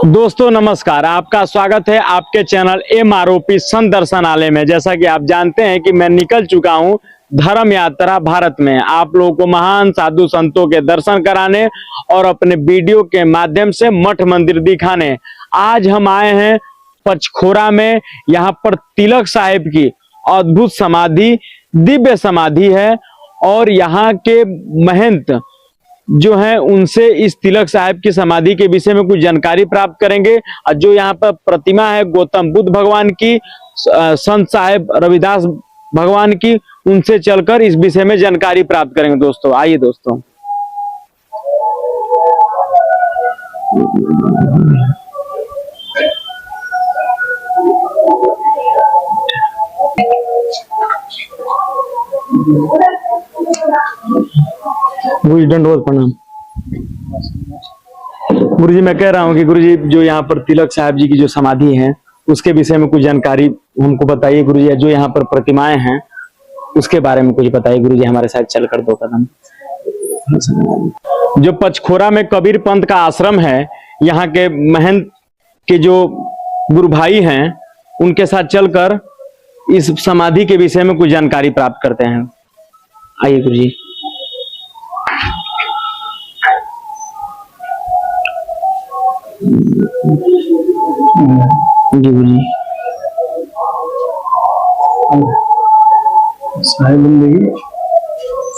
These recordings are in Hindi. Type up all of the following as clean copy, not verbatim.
दोस्तों नमस्कार, आपका स्वागत है आपके चैनल MROP संत दर्शनालय में। जैसा कि आप जानते हैं कि मैं निकल चुका हूं धर्म यात्रा भारत में, आप लोगों को महान साधु संतों के दर्शन कराने और अपने वीडियो के माध्यम से मठ मंदिर दिखाने। आज हम आए हैं पचखोरा में। यहाँ पर तिलक साहिब की अद्भुत समाधि, दिव्य समाधि है और यहाँ के महंत जो है उनसे इस तिलक साहिब की समाधि के विषय में कुछ जानकारी प्राप्त करेंगे। और जो यहाँ पर प्रतिमा है गौतम बुद्ध भगवान की, संत साहिब रविदास भगवान की, उनसे चलकर इस विषय में जानकारी प्राप्त करेंगे। दोस्तों आइए दोस्तों। दंडवत प्रणाम। गुरुजी मैं कह रहा हूँ कि गुरुजी जो यहाँ पर तिलक साहिब जी की जो समाधि है उसके विषय में कुछ जानकारी हमको बताइए गुरुजी। जो यहाँ पर प्रतिमाएं हैं उसके बारे में कुछ बताइए गुरुजी, हमारे साथ चलकर दो कदम। जो पचखोरा में कबीर पंथ का आश्रम है, यहाँ के महंत के जो गुरु भाई हैं उनके साथ चलकर इस समाधि के विषय में कुछ जानकारी प्राप्त करते हैं। आइए गुरुजी। जी गुरुजी। साहिब जिंदगी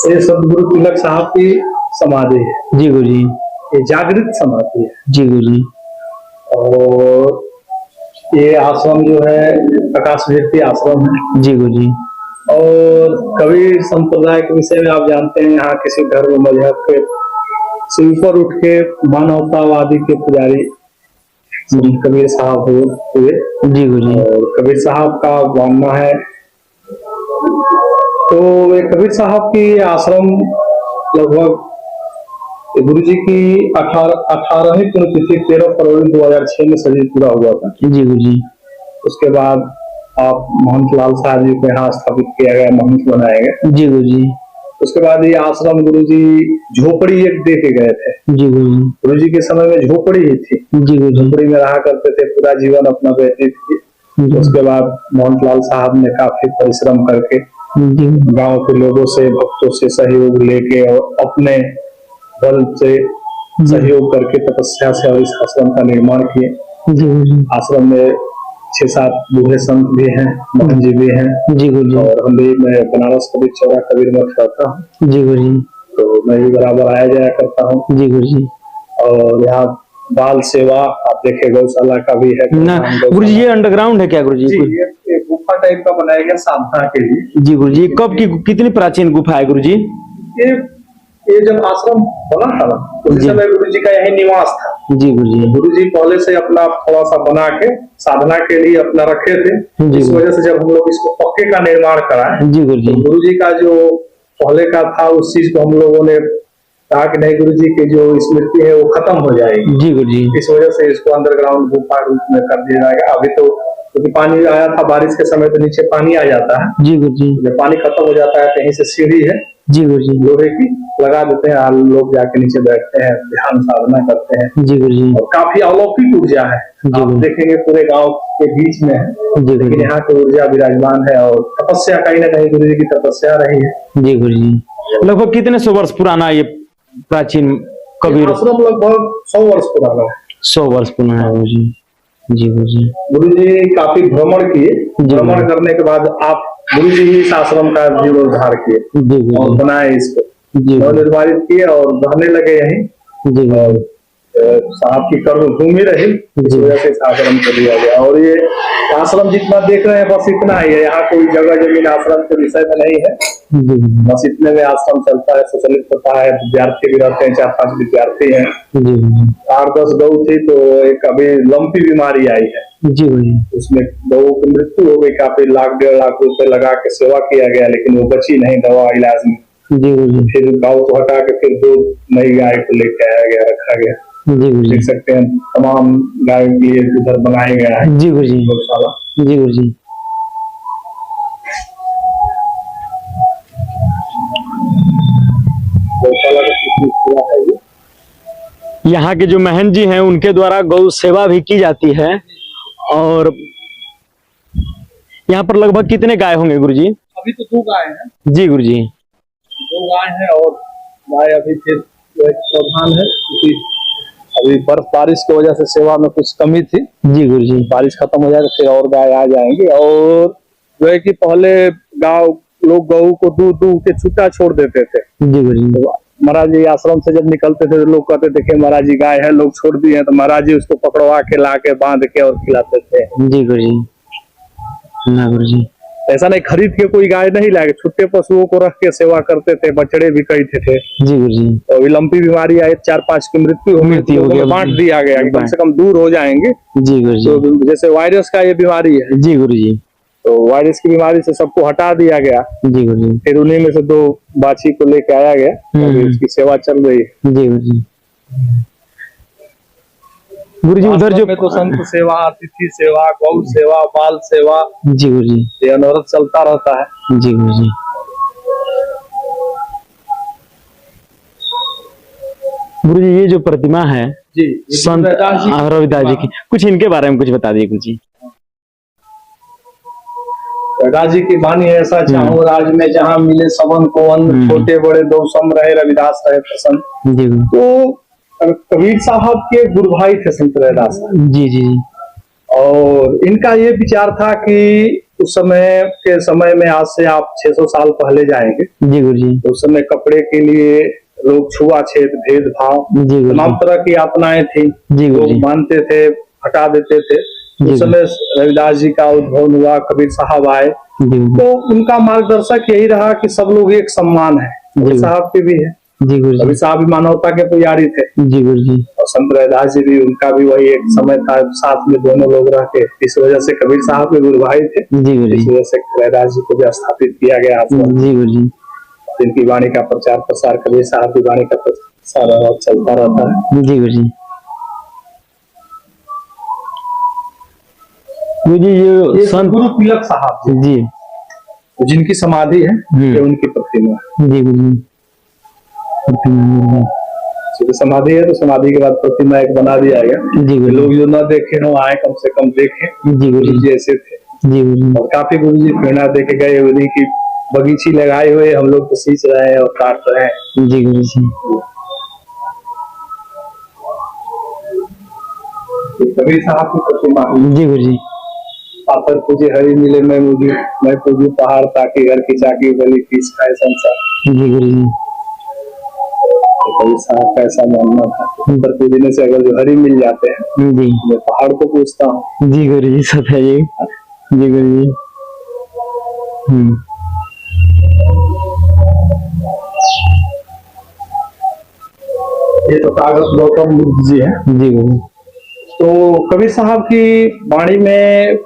ये सदगुरु तिलक साहब की समाधि है। जी गुरुजी। ये जागृत समाधि है। जी गुरुजी। और ये आश्रम जो है प्रकाश व्यक्ति आश्रम है। जी गुरुजी। और कबीर संप्रदाय के विषय में आप जानते हैं, यहाँ किसी धर्म मजहब के से ऊपर उठ के मानवतावादी के पुजारी कबीर साहब हुए। जी गुरुजी। और कबीर साहब का मानना है, तो वे कबीर साहब की आश्रम लगभग गुरुजी की 18वीं पुण्यतिथि 13 फरवरी 2006 में सजी पूरा हुआ था। जी गुरुजी। उसके बाद आप महंत लाल साहब जी को यहाँ स्थापित किया गया, महंत बनाया गया। जी गुरुजी। उसके बाद ये आश्रम गुरुजी झोपड़ी एक दे के गए थे। जी गुरुजी। गुरुजी के समय में झोपड़ी ही थी। जी गुरुजी। झोपड़ी में रहा करते थे, पूरा जीवन अपना व्यतीत किए। उसके बाद महंत लाल साहब ने काफी परिश्रम करके गांव के लोगों से, भक्तों से सहयोग लेके और अपने बल से सहयोग करके तपस्या से और इस आश्रम का निर्माण किए। आश्रम में 6-7 बूढ़े संत भी हैं, महंत जी भी हैं। जी गुरुजी। और हम भी, मैं बनारस कबीर चौरा कबीर मठ रहता हूँ। जी गुरुजी। तो मैं भी बराबर आया जाया करता हूँ। जी गुरुजी। और यहाँ बाल सेवा आप देखे, गौशाला का भी है ना गुरुजी। ये अंडरग्राउंड है क्या गुरुजी? ये गुफा टाइप का बनाया गया साधना के लिए। जी गुरुजी। कब की, कितनी प्राचीन गुफा है गुरुजी? ये जब आश्रम बना था ना, उस समय गुरुजी का यही निवास था। जी गुरुजी। गुरुजी पहले से अपना थोड़ा सा बना के साधना के लिए अपना रखे थे। इस वजह से जब हम लोग इसको पक्के का निर्माण कराए, जी गुरुजी, तो गुरुजी का जो पहले का था उस चीज को हम लोगों ने कहा कि नहीं, गुरुजी की जो स्मृति है वो खत्म हो जाएगी। जी गुरुजी। इस वजह से इसको अंडरग्राउंड गुफा रूप में कर दिया जाएगा। अभी तो क्योंकि पानी आया था बारिश के समय, तो नीचे पानी आ जाता है। जी गुरुजी। जब पानी खत्म हो जाता है, कहीं से सीढ़ी है जी गुरुजी लोहे की लगा देते हैं, लोग जाके नीचे बैठते हैं, ध्यान साधना करते हैं। जी गुरुजी। और काफी अलौकिक ऊर्जा है, आप देखेंगे पूरे गांव के बीच में है, लेकिन यहाँ की ऊर्जा विराजमान है। और तपस्या कहीं ना कहीं गुरुजी की तपस्या रही है। जी गुरुजी। लगभग कितने 100 वर्ष पुराना ये प्राचीन कबीर आश्रम? लगभग 100 वर्ष पुराना है। 100 वर्ष पुराना है गुरुजी। जी गुरुजी। गुरुजी काफी भ्रमण किए। भ्रमण करने के बाद आप गुरुजी ही इस आश्रम का जीर्णोद्धार किए और बनाए, इसको निर्माणित किए और रहने लगे यहीं। और साहब की कर्म भूमि रही, इस वजह से इस आश्रम को दिया गया। और ये आश्रम जितना देख रहे हैं बस इतना ही है, यहाँ कोई जगह जमीन आश्रम के विषय में नहीं है। बस इतने में आश्रम चलता है, संचालित होता है। विद्यार्थी भी रहते हैं, 4-5 विद्यार्थी हैं। 8-10 गौ थी, तो एक अभी लंपी बीमारी आई है। जी उसमें गौ की मृत्यु हो गई। काफी 1-1.5 लाख रुपए लगा के सेवा किया गया, लेकिन वो बची नहीं दवा इलाज में। जी फिर गाँव को हटा के फिर 2 नई गाय को लेके आया गया, रखा गया। जी देख सकते हैं तमाम गायों के लिए उधर बनाया गया है। जी गुरुजी। गौशाला। जी गुरुजी। गौशाला का यहाँ के जो महंत जी हैं उनके द्वारा गौ सेवा भी की जाती है। और यहाँ पर लगभग कितने गाय होंगे गुरुजी? अभी तो 2 गाय हैं जी गुरुजी। 2 गाय हैं और गाय अभी फिर प्रधान है, क्योंकि अभी बारिश की वजह से सेवा में कुछ कमी थी। जी गुरुजी। बारिश खत्म हो जाए तो फिर और गाय आ जाएंगे। और जो है कि पहले गाँव लोग गऊ को दूर दूर के छुट्टा छोड़ देते थे। जी गुरुजी। तो महाराज जी आश्रम से जब निकलते थे तो लोग कहते थे कि महाराज जी गाय है, लोग छोड़ दिए हैं, तो महाराज जी उसको पकड़वा के ला के बांध के और खिलाते थे। जी गुरुजी। ना गुरुजी। ऐसा नहीं खरीद के कोई गाय नहीं लाए, छुट्टे पशुओं को रख के सेवा करते थे, बछड़े भी कई थे। जी गुरुजी। तो अभी लंपी बीमारी आई, 4-5 की मृत्यु हो गई, बांट दिया गया कि कम से कम दूर हो जाएंगे। जी गुरुजी। तो जैसे वायरस का ये बीमारी है। जी गुरुजी। तो वायरस की बीमारी से सबको हटा दिया गया। जी गुरुजी। फिर उन्हीं में से 2 बाछी को लेके आया गया, अभी उसकी सेवा चल रही है। जी गुरुजी। गुरुजी उधर जो में तो संत सेवा, अतिथि सेवा, गौ सेवा, बाल सेवा, जी गुरुजी, ये अनवरत चलता रहता है। जी गुरुजी। गुरुजी ये जो प्रतिमा है जी संत रविदास जी की, कुछ इनके बारे में कुछ बता दीजिए गुरुजी। रविदास जी की वाणी है, ऐसा चाहूं राज में जहां मिले सबन को अन्न, छोटे बड़े दो सम रहे, रविदास रहे प्रसन्न। जी तो कबीर साहब के गुरु भाई थे संत रविदास। जी जी। और इनका ये विचार था कि उस समय में आज से आप 600 साल पहले जाएंगे। जी गुरुजी। तो उस समय कपड़े के लिए लोग छुआछूत, भेदभाव, तमाम तरह की यातनाएं थी। लोग मानते थे, हटा देते थे। उस समय रविदास जी का उद्भव हुआ, कबीर साहब आए, तो उनका मार्गदर्शक यही रहा कि सब लोग एक सम्मान है। कबीर साहब के भी है, जी गुरुजी। कबीर साहब भी मानवता के पुजारी थे। जी गुरुजी। और संत रविदास जी भी, उनका भी वही एक समय था, साथ में दोनों लोग रह के, इस वजह से कबीर साहब के गुरु भाई थे। जी गुरुजी। इस वजह से रविदास जी को भी स्थापित किया गया। जी गुरुजी। इनकी वाणी का प्रचार प्रसार, कबीर साहब की वाणी का प्रचार चलता रहता है। जी गुरुजी। ये संत गुरु तिलक साहब जी, जिनकी समाधि है, ये उनकी प्रतिमा है। जी गुरुजी। समाधि है तो समाधि के बाद प्रतिमा एक बना दिया गया। जी गुरुजी। लोग जो न देखे हो आए, कम से कम देखें। जी गुरुजी। ऐसे थे। जी गुरुजी। और काफी गुरुजी प्रेरणा दे के गए, उन्हीं की बगीची लगाए हुए हम लोग को सींच रहे हैं और काट रहे हैं। जी गुरुजी। कबीर साहब की प्रतिमा। जी गुरुजी। पाथर पूजे हरी मिले मैं पूजू पहाड़, ताकि घर की चाकी गली फीस खाए संसार। जी गुरुजी। कबीर साहब का ऐसा मानना था, पाथर पूजने से अगर जो हरी मिल जाते हैं, जी मैं पहाड़ को पूछता हूँ। जी गुरुजी बताइए। जी गुरुजी। ये तो कागज गौतम बुद्ध जी है। जी गुरुजी। तो कबीर साहब की वाणी में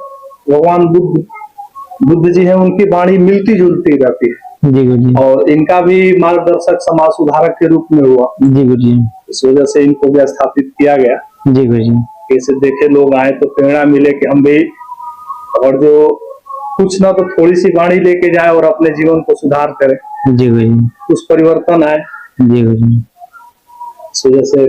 भगवान बुद्ध जी हैं, उनकी वाणी मिलती जुलती रहती है। जी गुरुजी। और इनका भी मार्गदर्शक, समाज सुधारक के रूप में हुआ। जी गुरुजी। इस वजह से इनको भी स्थापित किया गया। जी गुरुजी। कैसे देखे लोग आए तो प्रेरणा मिले कि हम भी, और जो कुछ ना तो थोड़ी सी वाणी लेके जाए और अपने जीवन को सुधार करें। जी गुरुजी। कुछ परिवर्तन आए। जी गुरुजी। इस वजह से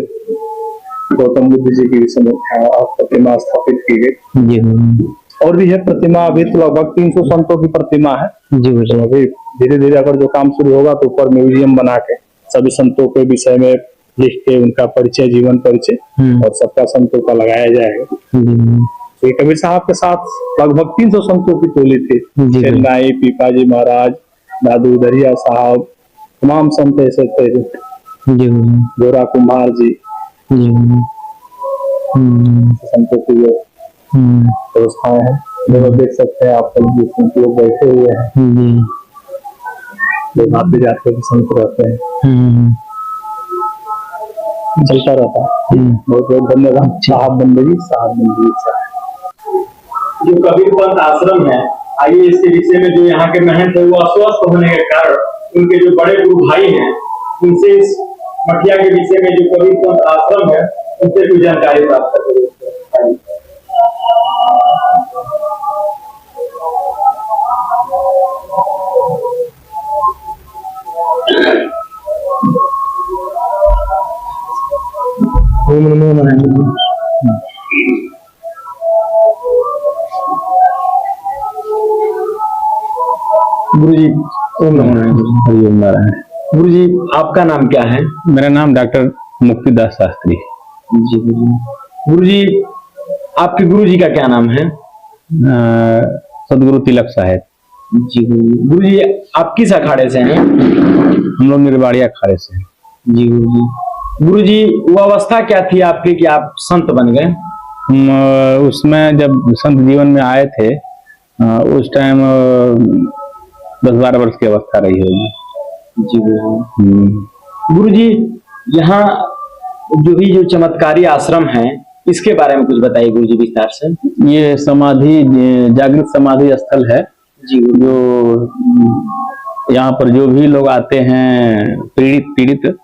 गौतम बुद्ध जी की प्रतिमा स्थापित की गई। जी गुरुजी। और भी है प्रतिमा, अभी तो लगभग 300 संतों की प्रतिमा है। जी गुरुजी। तो अभी धीरे धीरे अगर जो काम शुरू होगा तो ऊपर म्यूजियम बना के सभी संतों के विषय में लिख के उनका परिचय, जीवन परिचय और सबका संतों का लगाया जाएगा। तो कबीर साहब के साथ लगभग 300 संतों की टोली थी। चेन्नई, पीपाजी महाराज, दादू दरिया साहब, तमाम संत ऐसे थे। गोरा कुमार जी, संतों की जो व्यवस्थाएं हैं, जो देख सकते हैं आप, लोग बैठे हुए हैं, लोग आते जाते भी संत रहते हैं। चलता रहता है। बहुत बहुत धन्यवाद। साहब बंदगी, साहब बंदगी। जो कबीर पंथ आश्रम है, आइए इसके विषय में, जो यहाँ के महंत है वो अस्वस्थ होने के कारण उनके जो बड़े गुरु भाई हैं उनसे इस मठिया के विषय में, जो कबीर पंथ आश्रम है, उनसे कुछ जानकारी प्राप्त करें। ओम नमो नारायण। गुरु जी ओम नमो नारायण। हरिओम नारायण। गुरु जी आपका नाम क्या है? मेरा नाम डॉक्टर मुक्तिदास शास्त्री। जी गुरु जी आपके गुरु जी का क्या नाम है? सदगुरु तिलक साहेब। जी गुरु जी आप किस अखाड़े से हैं? हम लोग निर्वाड़ी अखाड़े से हैं। जी गुरु जी वो अवस्था क्या थी आपकी कि आप संत बन गए? उसमें जब संत जीवन में आए थे उस टाइम 10-12 वर्ष की अवस्था रही होगी। जी गुरु जी यहाँ जो चमत्कारी आश्रम है इसके बारे में कुछ बताइए गुरु जी विस्तार से। ये समाधि जागृत समाधि स्थल है जी जो यहाँ पर जो भी लोग आते हैं पीड़ित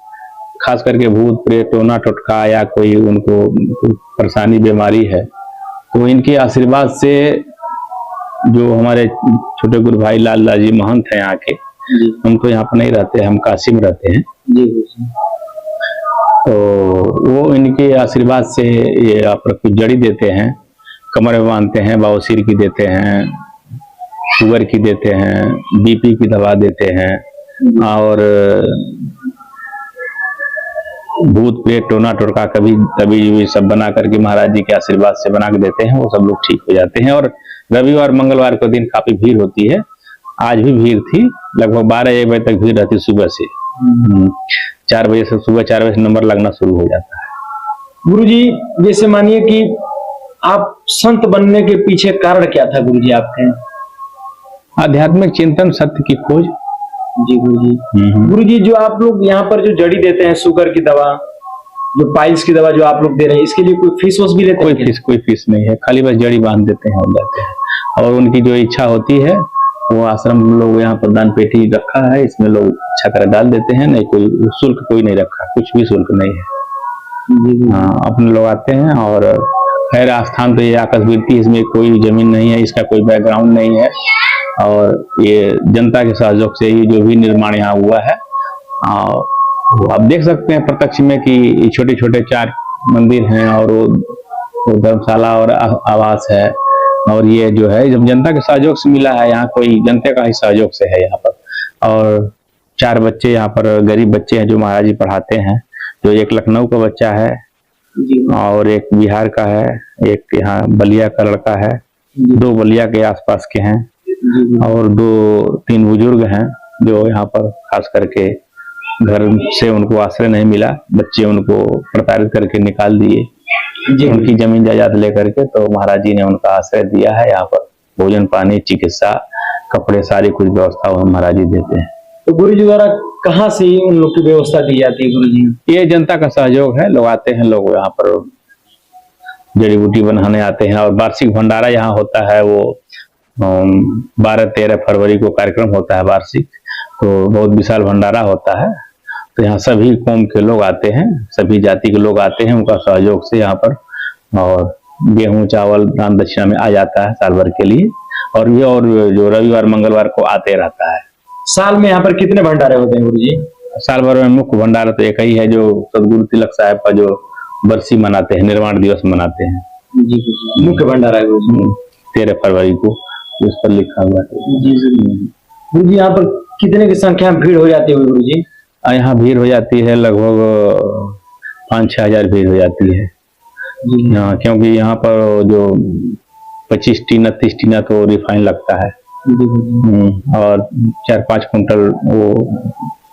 खास करके भूत प्रेत टोना टोटका या कोई उनको परेशानी बीमारी है तो इनके आशीर्वाद से जो हमारे छोटे गुरु भाई लाल जी महंत हैं यहाँ के, हम तो यहाँ पर नहीं रहते, हम काशी में रहते हैं जी। तो वो इनके आशीर्वाद से ये यहाँ पर कुछ जड़ी देते हैं, कमर में बांधते हैं, बवासीर की देते हैं, शुगर की देते हैं, बीपी की दवा देते हैं और भूत प्रेत टोना टोटका कभी सब बना करके महाराज जी के आशीर्वाद से बना के देते हैं, वो सब लोग ठीक हो जाते हैं। और रविवार मंगलवार के दिन काफी भीड़ होती है, आज भी भीड़ थी, लगभग 12-1 बजे तक भीड़ रहती सुबह से। 4 बजे से सुबह 4 बजे से नंबर लगना शुरू हो जाता है। गुरु जी जैसे मानिए कि आप संत बनने के पीछे कारण क्या था गुरु जी आपके? आध्यात्मिक चिंतन, सत्य की खोज। जी गुरु जी जो आप लोग यहाँ पर जो जड़ी देते हैं, शुगर की दवा, जो पाइल्स की दवा जो आप लोग दे रहे हैं, इसके लिए कोई फीस भी लेते हैं? कोई फीस नहीं है, खाली बस जड़ी बांध देते हैं, हो जाते हैं। और उनकी जो इच्छा होती है वो आश्रम लोग यहाँ पर दान पेटी रखा है, इसमें लोग इच्छा कर डाल देते हैं, नहीं कोई शुल्क कोई नहीं रखा, कुछ भी शुल्क नहीं है। हाँ, अपने लोग आते हैं और खैर आस्थान तो ये आकाशवीरती, इसमें कोई जमीन नहीं है, इसका कोई बैकग्राउंड नहीं है और ये जनता के सहयोग से ही जो भी निर्माण यहाँ हुआ है। आप देख सकते हैं प्रत्यक्ष में कि छोटे छोटे 4 मंदिर हैं और वो धर्मशाला और आवास है, और ये जो है जब जनता के सहयोग से मिला है, यहाँ कोई जनता का ही सहयोग से है यहाँ पर। और 4 बच्चे यहाँ पर गरीब बच्चे हैं जो महाराज जी पढ़ाते हैं, जो एक लखनऊ का बच्चा है और एक बिहार का है, एक यहाँ बलिया का लड़का है, 2 बलिया के आसपास के हैं और 2-3 बुजुर्ग हैं जो यहाँ पर खास करके घर से उनको आश्रय नहीं मिला, बच्चे उनको प्रताड़ित करके निकाल दिए, उनकी जमीन जायदाद लेकर के, तो महाराज जी ने उनका आश्रय दिया है। यहाँ पर भोजन पानी चिकित्सा कपड़े सारी कुछ व्यवस्था वो महाराज जी देते हैं। तो गुरु जी द्वारा कहाँ से उन लोग की व्यवस्था दी जाती है गुरु जी? ये जनता का सहयोग है, लोग आते हैं, लोग यहाँ पर जड़ी बूटी बनाने आते हैं और वार्षिक भंडारा यहाँ होता है, वो 12-13 फरवरी को कार्यक्रम होता है वार्षिक, तो बहुत विशाल भंडारा होता है। तो यहाँ सभी कौम के लोग आते हैं, सभी जाति के लोग आते हैं, उनका सहयोग से यहाँ पर और गेहूं चावल दान दक्षिणा में आ जाता है साल भर के लिए। और ये और जो रविवार मंगलवार को आते रहता है। साल में यहाँ पर कितने भंडारे होते हैं गुरु जी? साल भर में मुख्य भंडारा तो एक ही है, जो सदगुरु तिलक साहब का जो बरसी मनाते हैं, निर्वाण दिवस मनाते हैं। जी मुख्य भंडारा है गुरु जी 13 फरवरी को, उस पर लिखा हुआ है। जी गुरु जी यहाँ पर कितने की संख्या में भीड़ हो जाती है गुरु जी? यहाँ भीड़ हो जाती है लगभग 5-6 हजार भीड़ हो जाती है। क्योंकि यहाँ पर जो 25 टीना 30 टीना तो रिफाइन लगता है और 4-5 कुंटल वो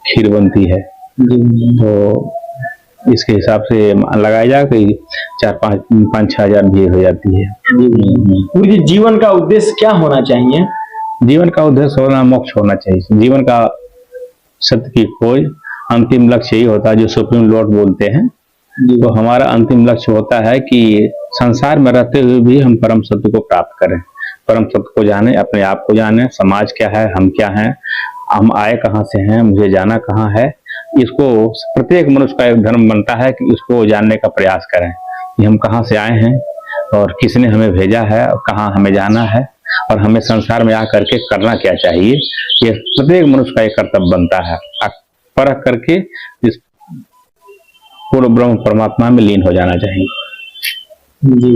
खीर बनती है, तो इसके हिसाब से लगाया जाए कि 4-5-6 हजार भीड़ हो जाती है। गुरु जी जीवन का उद्देश्य क्या होना चाहिए? जीवन का उद्देश्य होना मोक्ष होना चाहिए। जीवन का सत्य की खोज, अंतिम लक्ष्य यही होता है जो सुप्रीम लॉर्ड बोलते हैं। तो हमारा अंतिम लक्ष्य होता है कि संसार में रहते हुए भी हम परम सत्य को प्राप्त करें, परम सत्य को जाने, अपने आप को जाने, समाज क्या है, हम क्या हैं, हम आए कहाँ से हैं, मुझे जाना कहाँ है। इसको प्रत्येक मनुष्य का एक धर्म बनता है कि इसको जानने का प्रयास करें कि हम कहाँ से आए हैं और किसने हमें भेजा है और कहाँ हमें जाना है और हमें संसार में आकर के करना क्या चाहिए। ये प्रत्येक मनुष्य का एक कर्तव्य बनता है। परख करके इस पूर्ण ब्रह्म परमात्मा में लीन हो जाना चाहिए। जी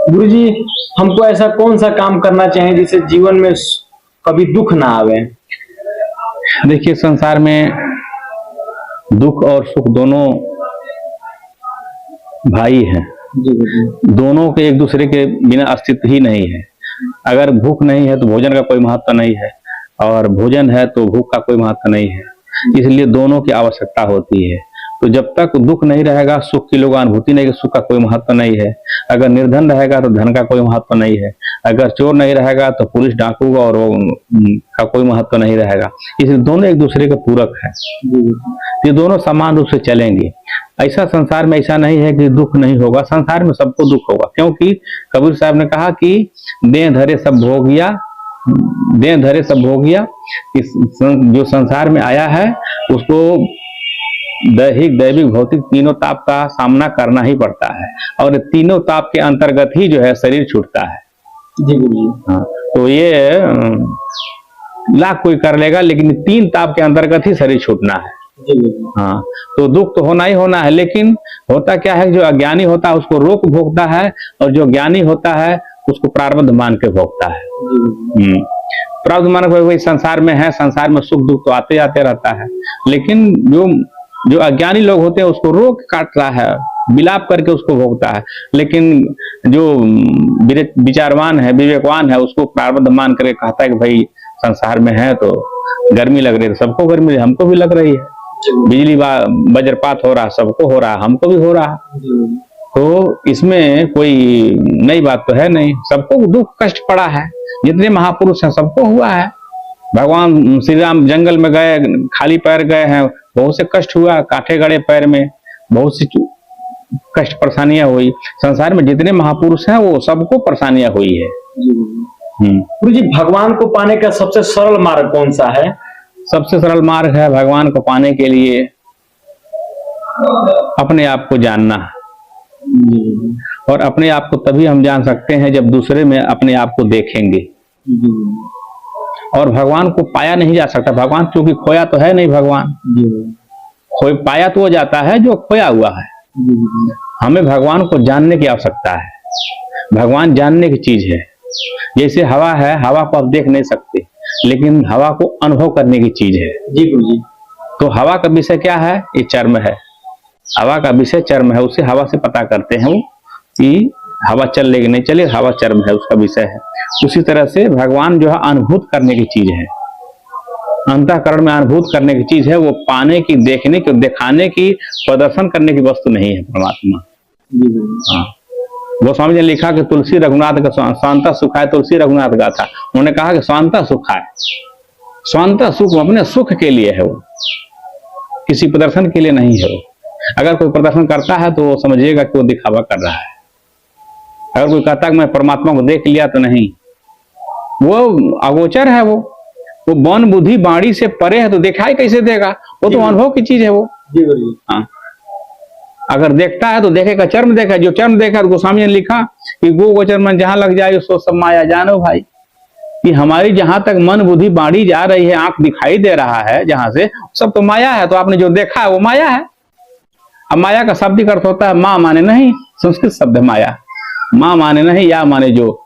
गुरु जी, हमको ऐसा कौन सा काम करना चाहिए जिससे जीवन में कभी दुख ना आवे? देखिए, संसार में दुख और सुख दोनों भाई हैं। जी जी दोनों के एक दूसरे के बिना अस्तित्व ही नहीं है। अगर भूख नहीं है तो भोजन का कोई महत्व नहीं है, और भोजन है तो भूख का कोई महत्व नहीं है। इसलिए दोनों की आवश्यकता होती है। तो जब तक दुख नहीं रहेगा, सुख की लोग अनुभूति नहीं, सुख का कोई महत्व नहीं है। अगर निर्धन रहेगा तो धन का कोई महत्व नहीं है। अगर चोर नहीं रहेगा तो पुलिस डाकू और का कोई महत्व नहीं रहेगा। इसलिए दोनों एक दूसरे के पूरक है। ये दोनों समान रूप से चलेंगे। ऐसा संसार में ऐसा नहीं है कि दुख नहीं होगा, संसार में सबको दुख होगा। क्योंकि कबीर साहब ने कहा कि देह धरे सब भोगिया, देह धरे सब भोगिया। इस जो संसार में आया है उसको दैहिक, दैविक, भौतिक तीनों ताप का सामना करना ही पड़ता है, और तीनों ताप के अंतर्गत ही जो है शरीर छूटता है। जी जी। हाँ, तो ये लाख कोई कर लेगा, लेकिन तीन ताप के अंतर्गत ही शरीर छूटना है। हाँ, तो दुख तो होना ही होना है। लेकिन होता क्या है, जो अज्ञानी होता है उसको रोक भोगता है, और जो ज्ञानी होता है उसको प्रारब्ध मान के भोगता है। प्रारब्ध मान के वही संसार में है, संसार में सुख दुख तो आते आते रहता है। लेकिन जो अज्ञानी लोग होते हैं उसको रोक काट रहा है, विलाप करके उसको भोगता है। लेकिन जो विचारवान है, विवेकवान है, उसको प्रारब्ध मान करके कहता है कि भाई संसार में है तो गर्मी लग रही है, सबको गर्मी हमको भी लग रही है। बिजली वज्रपात हो रहा, सबको हो रहा, हमको भी हो रहा। तो इसमें कोई नई बात तो है नहीं, सबको दुख कष्ट पड़ा है। जितने महापुरुष हैं सबको हुआ है। भगवान श्री राम जंगल में गए, खाली पैर गए हैं, बहुत से कष्ट हुआ, कांटे गड़े पैर में, बहुत सी कष्ट परेशानियां हुई। संसार में जितने महापुरुष हैं वो सबको परेशानियां हुई है। गुरु जी, भगवान को पाने का सबसे सरल मार्ग कौन सा है? सबसे सरल मार्ग है भगवान को पाने के लिए अपने आप को जानना। और अपने आप को तभी हम जान सकते हैं जब दूसरे में अपने आप को देखेंगे। और भगवान को पाया नहीं जा सकता। भगवान क्योंकि खोया तो है नहीं, भगवान पाया तो वो जाता है जो खोया हुआ है। हमें भगवान को जानने की आवश्यकता है। भगवान जानने की चीज है। जैसे हवा है, हवा को आप देख नहीं सकते, लेकिन हवा को अनुभव करने की चीज है। जी गुरु जी। तो हवा का विषय क्या है? ये चर्म है। हवा का विषय चर्म है, उससे हवा से पता करते हैं कि हवा चल लेगी नहीं चले, हवा चर्म है, उसका विषय है। उसी तरह से भगवान जो है अनुभूत करने की चीज है, अंतःकरण में अनुभूत करने की चीज है। वो पाने की, देखने की, दिखाने की, प्रदर्शन करने की वस्तु नहीं है परमात्मा। हाँ, गोस्वामी जी ने लिखा कि तुलसी रघुनाथ का स्वांता सुख है, तुलसी रघुनाथ का था। उन्होंने कहा कि स्वांता सुख है, स्वांता सुख अपने सुख के लिए है, वो किसी प्रदर्शन के लिए नहीं है। वो अगर कोई प्रदर्शन करता है तो वो समझिएगा कि वो दिखावा कर रहा है। अगर कोई कहता है कि मैं परमात्मा को देख लिया, तो नहीं, वो अगोचर है। वो मन बुद्धि बाणी से परे है, तो दिखाई कैसे देगा? वो तो अनुभव की चीज है वो। हाँ, अगर देखता है तो देखेगा, चर्म देखा, जो चर्म देखा। तो गोस्वामी ने लिखा कि गो गोचर मन जहां लग जाए सो सब माया जानो भाई। कि हमारी जहां तक मन बुद्धि बाणी जा रही है, आंख दिखाई दे रहा है जहां से, सब तो माया है। तो आपने जो देखा है वो माया है। अब माया का शाब्दिक अर्थ होता है मां माने नहीं, संस्कृत शब्द है माया। मां माने नहीं, या माने जो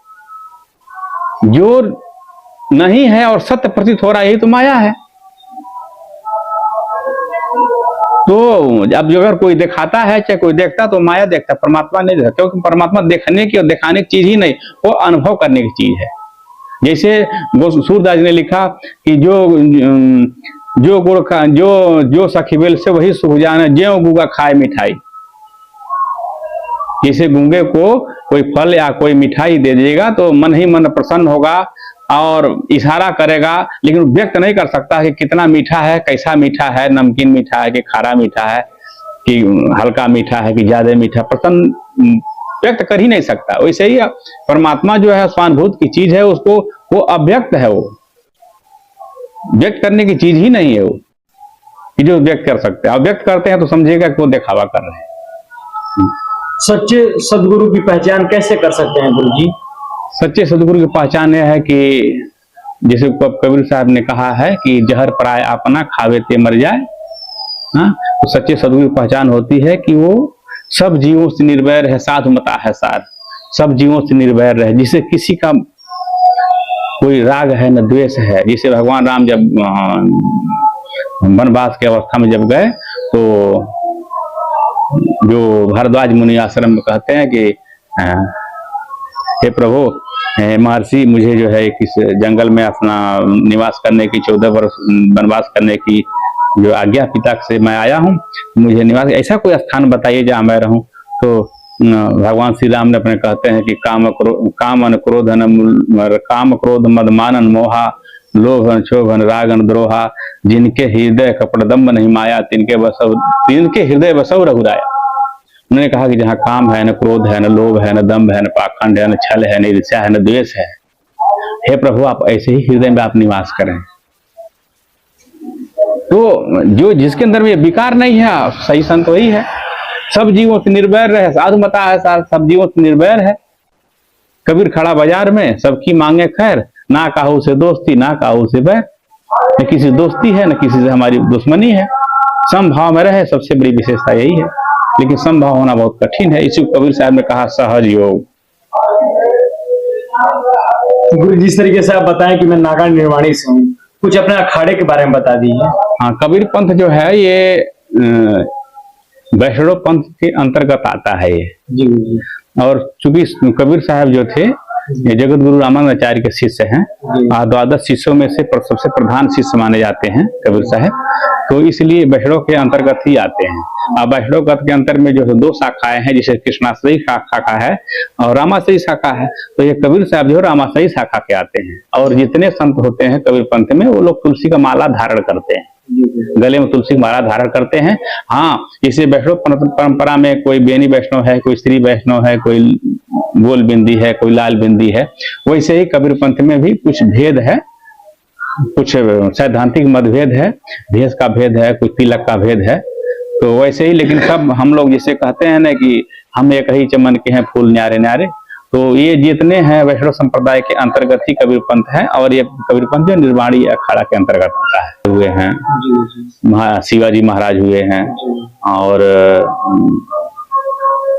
नहीं है और सत्य प्रतीत हो रहा है, यही तो माया है। तो अब अगर कोई दिखाता है, चाहे कोई देखता, तो माया देखता, परमात्मा नहीं देखता। क्योंकि परमात्मा देखने की और दिखाने की चीज ही नहीं, वो अनुभव करने की चीज है। जैसे सूरदास ने लिखा कि जो गुड़ खा, जो सखीबेल से वही सुख जाने, ज्यों गूंगा खाए मिठाई। जैसे गूंगे को कोई फल या कोई मिठाई दे देगा तो मन ही मन प्रसन्न होगा और इशारा करेगा, लेकिन व्यक्त नहीं कर सकता कि कितना मीठा है, कैसा मीठा है, नमकीन मीठा है कि खारा मीठा है, कि हल्का मीठा है कि ज्यादा मीठा, प्रसन्न व्यक्त कर ही नहीं सकता। वैसे ही परमात्मा जो है स्वानुभूत की चीज है, उसको वो अव्यक्त है, वो व्यक्त करने की चीज ही नहीं है वो, कि जो व्यक्त कर सकते हैं। अव्यक्त करते हैं तो समझिएगा कि वो दिखावा कर रहे हैं। सच्चे सदगुरु की पहचान कैसे कर सकते हैं गुरु जी? सच्चे सदगुरु की पहचान यह है कि जैसे कबीर साहब ने कहा है कि जहर पराय अपना खावे ते मर जाए, हाँ, तो सच्चे सदगुरु की पहचान होती है कि वो सब जीवों से निर्वैर है, साधुमता है सार, सब जीवों से निर्वैर है, जिसे किसी का कोई राग है न द्वेष है। जिसे भगवान राम जब वनवास की अवस्था में जब गए तो जो भारद्वाज मुनि आश्रम में कहते हैं कि हे प्रभु, महर्षि, मुझे जो है किस जंगल में अपना निवास करने की 14 वर्ष वनवास करने की जो आज्ञा पिता से मैं आया हूँ, मुझे निवास ऐसा कोई स्थान बताइए जहाँ मैं रहूं। तो भगवान श्री राम ने अपने कहते हैं कि काम क्रोध मदमानन मोहा, लोभन क्षोभन रागन द्रोहा, जिनके हृदय कपड़दम्ब नहीं माया, तिनके हृदय बसव रघुराया। उन्होंने कहा कि जहाँ काम है, न क्रोध है, न लोभ है, न दम्भ है, न पाखंड है, न छल है, न ईर्ष्या है, न द्वेष है, हे प्रभु आप ऐसे ही हृदय में आप निवास करें। तो जो जिसके अंदर में विकार नहीं है, सही संत वही है, सब जीवों से निर्वैर रहे, साधुमता है, सब जीवों से निर्वैर है। कबीर खड़ा बाजार में, सबकी मांगे खैर, ना काहू से दोस्ती ना काहू से बैर, न किसी दोस्ती है न किसी से हमारी दुश्मनी है। समभाव में रहे, सबसे बड़ी विशेषता यही है, लेकिन समभाव होना बहुत कठिन है। इसी कबीर साहब ने कहा सहज योग। गुरु जिस तरीके से आप बताएं कि मैं नागा निर्वाणी से हूँ, कुछ अपने अखाड़े के बारे में बता दीजिए। हाँ, कबीर पंथ जो है ये वैष्णव पंथ के अंतर्गत आता है ये जी। और चूंकि कबीर साहब जो थे ये जगत गुरु रामानंदाचार्य के शिष्य हैं, 12 शिष्यों में से सबसे प्रधान शिष्य माने जाते हैं कबीर साहब, तो इसलिए वैष्णव के अंतर्गत ही आते हैं। अब वैष्णव के अंतर में जो है 2 शाखाएं हैं, जिसे कृष्णाश्रयी शाखा है और रामाश्रयी शाखा है। तो ये कबीर साहब जो रामाश्रयी शाखा के आते हैं। और जितने संत होते हैं कबीर पंथ में, वो लोग तुलसी का माला धारण करते हैं, गले में तुलसी की माला धारण करते हैं। हाँ, जैसे वैष्णव परंपरा में कोई बेनी वैष्णव है, कोई श्री वैष्णव है, कोई गोल बिंदी है, कोई लाल बिंदी है, वैसे ही कबीर पंथ में भी कुछ भेद है, कुछ सैद्धांतिक मतभेद है, भेष का भेद है, कुछ तिलक का भेद है। तो वैसे ही, लेकिन सब हम लोग जिसे कहते हैं ना कि हम एक ही चमन के हैं फूल न्यारे न्यारे, तो ये जितने हैं वैष्णव संप्रदाय के अंतर्गत ही कबीर पंथ है। और ये कबीर पंथ जो निर्वाणी अखाड़ा के अंतर्गत आता है हुए हैं। शिवाजी महाराज हुए हैं और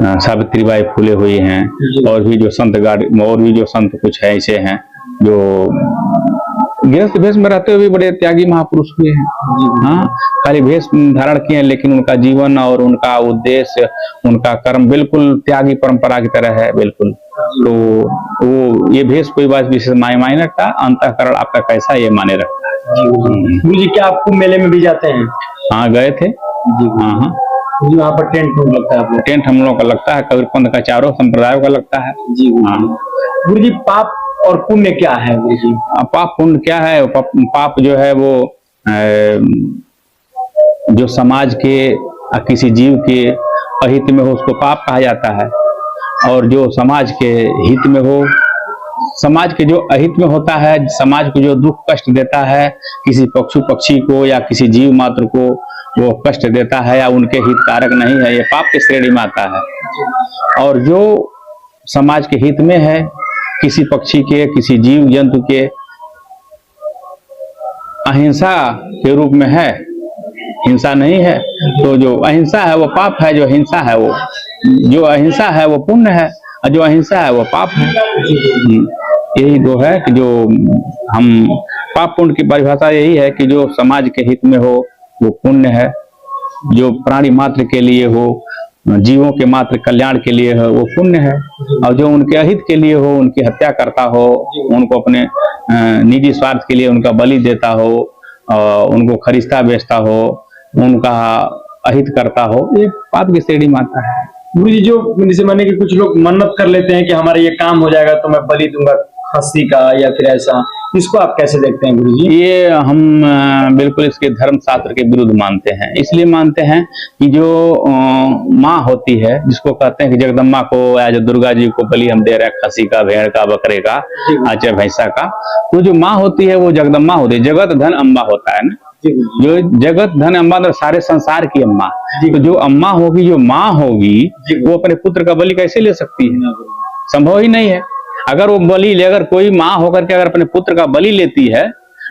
सावित्रीबाई फूले हुई हैं, और भी जो संत और भी जो संत कुछ है ऐसे हैं जो गृहस्थ भेष में रहते हुए भी बड़े त्यागी महापुरुष हुए हैं। हाँ, खाली भेष धारण किए हैं, लेकिन उनका जीवन और उनका उद्देश्य, उनका कर्म बिल्कुल त्यागी परंपरा की तरह है, बिल्कुल। तो वो ये भेष कोई बात विशेष मायने रखता, अंतःकरण आपका कैसा ये माने रखता है। गुरु जी क्या आप कुंभ मेले में भी जाते हैं? हाँ, गए थे। हाँ, वहाँ पर टेंट लगता है आपको? टेंट हम लोग का लगता है, कबीर पंथ का चारों संप्रदायों का लगता है जी। हाँ गुरु जी, पाप और पुण्य क्या है गुरु जी? पाप पुण्य क्या है? पाप जो है वो जो समाज के किसी जीव के अहित में हो उसको पाप कहा जाता है, और जो समाज के हित में हो, समाज के जो अहित में होता है, समाज को जो दुख कष्ट देता है, किसी पशु पक्षी को या किसी जीव मात्र को वो कष्ट देता है या उनके हितकारक नहीं है, ये पाप के श्रेणी में आता है। और जो समाज के हित में है, किसी पक्षी के, किसी जीव जंतु के अहिंसा के रूप में है, हिंसा नहीं है, तो जो अहिंसा है वो पाप है, जो हिंसा है वो, जो अहिंसा है वो पुण्य है, और जो अहिंसा है वो पाप है। यही दो है कि जो हम पाप पुण्य की परिभाषा यही है कि जो समाज के हित में हो वो पुण्य है, जो प्राणी मात्र के लिए हो, जीवों के मात्र कल्याण के लिए हो वो पुण्य है, और जो उनके अहित के लिए हो, उनकी हत्या करता हो, उनको अपने निजी स्वार्थ के लिए उनका बलि देता हो, उनको खरीदता बेचता हो, उनका अहित करता हो, ये पाप की श्रेणी में आता है। गुरु जी, जो जैसे माने कि कुछ लोग मन्नत कर लेते हैं कि हमारा ये काम हो जाएगा तो मैं बलि दूंगा खस्सी का, या फिर ऐसा, इसको आप कैसे देखते हैं गुरु जी? ये हम बिल्कुल इसके धर्म शास्त्र के विरुद्ध मानते हैं। इसलिए मानते हैं कि जो माँ होती है, जिसको कहते हैं कि जगदम्बा को या जो दुर्गा जी को बलि हम दे रहे हैं, खस्सी का, भेड़ का, बकरे का, चाहे भैंसा का, तो जो माँ होती है वो जगदम्बा होती है, जगत धन अम्बा होता है ना, जो जगत धन अम्बा तो सारे संसार की अम्मा। तो जो अम्मा होगी, जो माँ होगी, वो अपने पुत्र का बलि कैसे ले सकती है? संभव ही नहीं है। अगर वो बलि ले, अगर कोई माँ होकर के अगर अपने पुत्र का बलि लेती है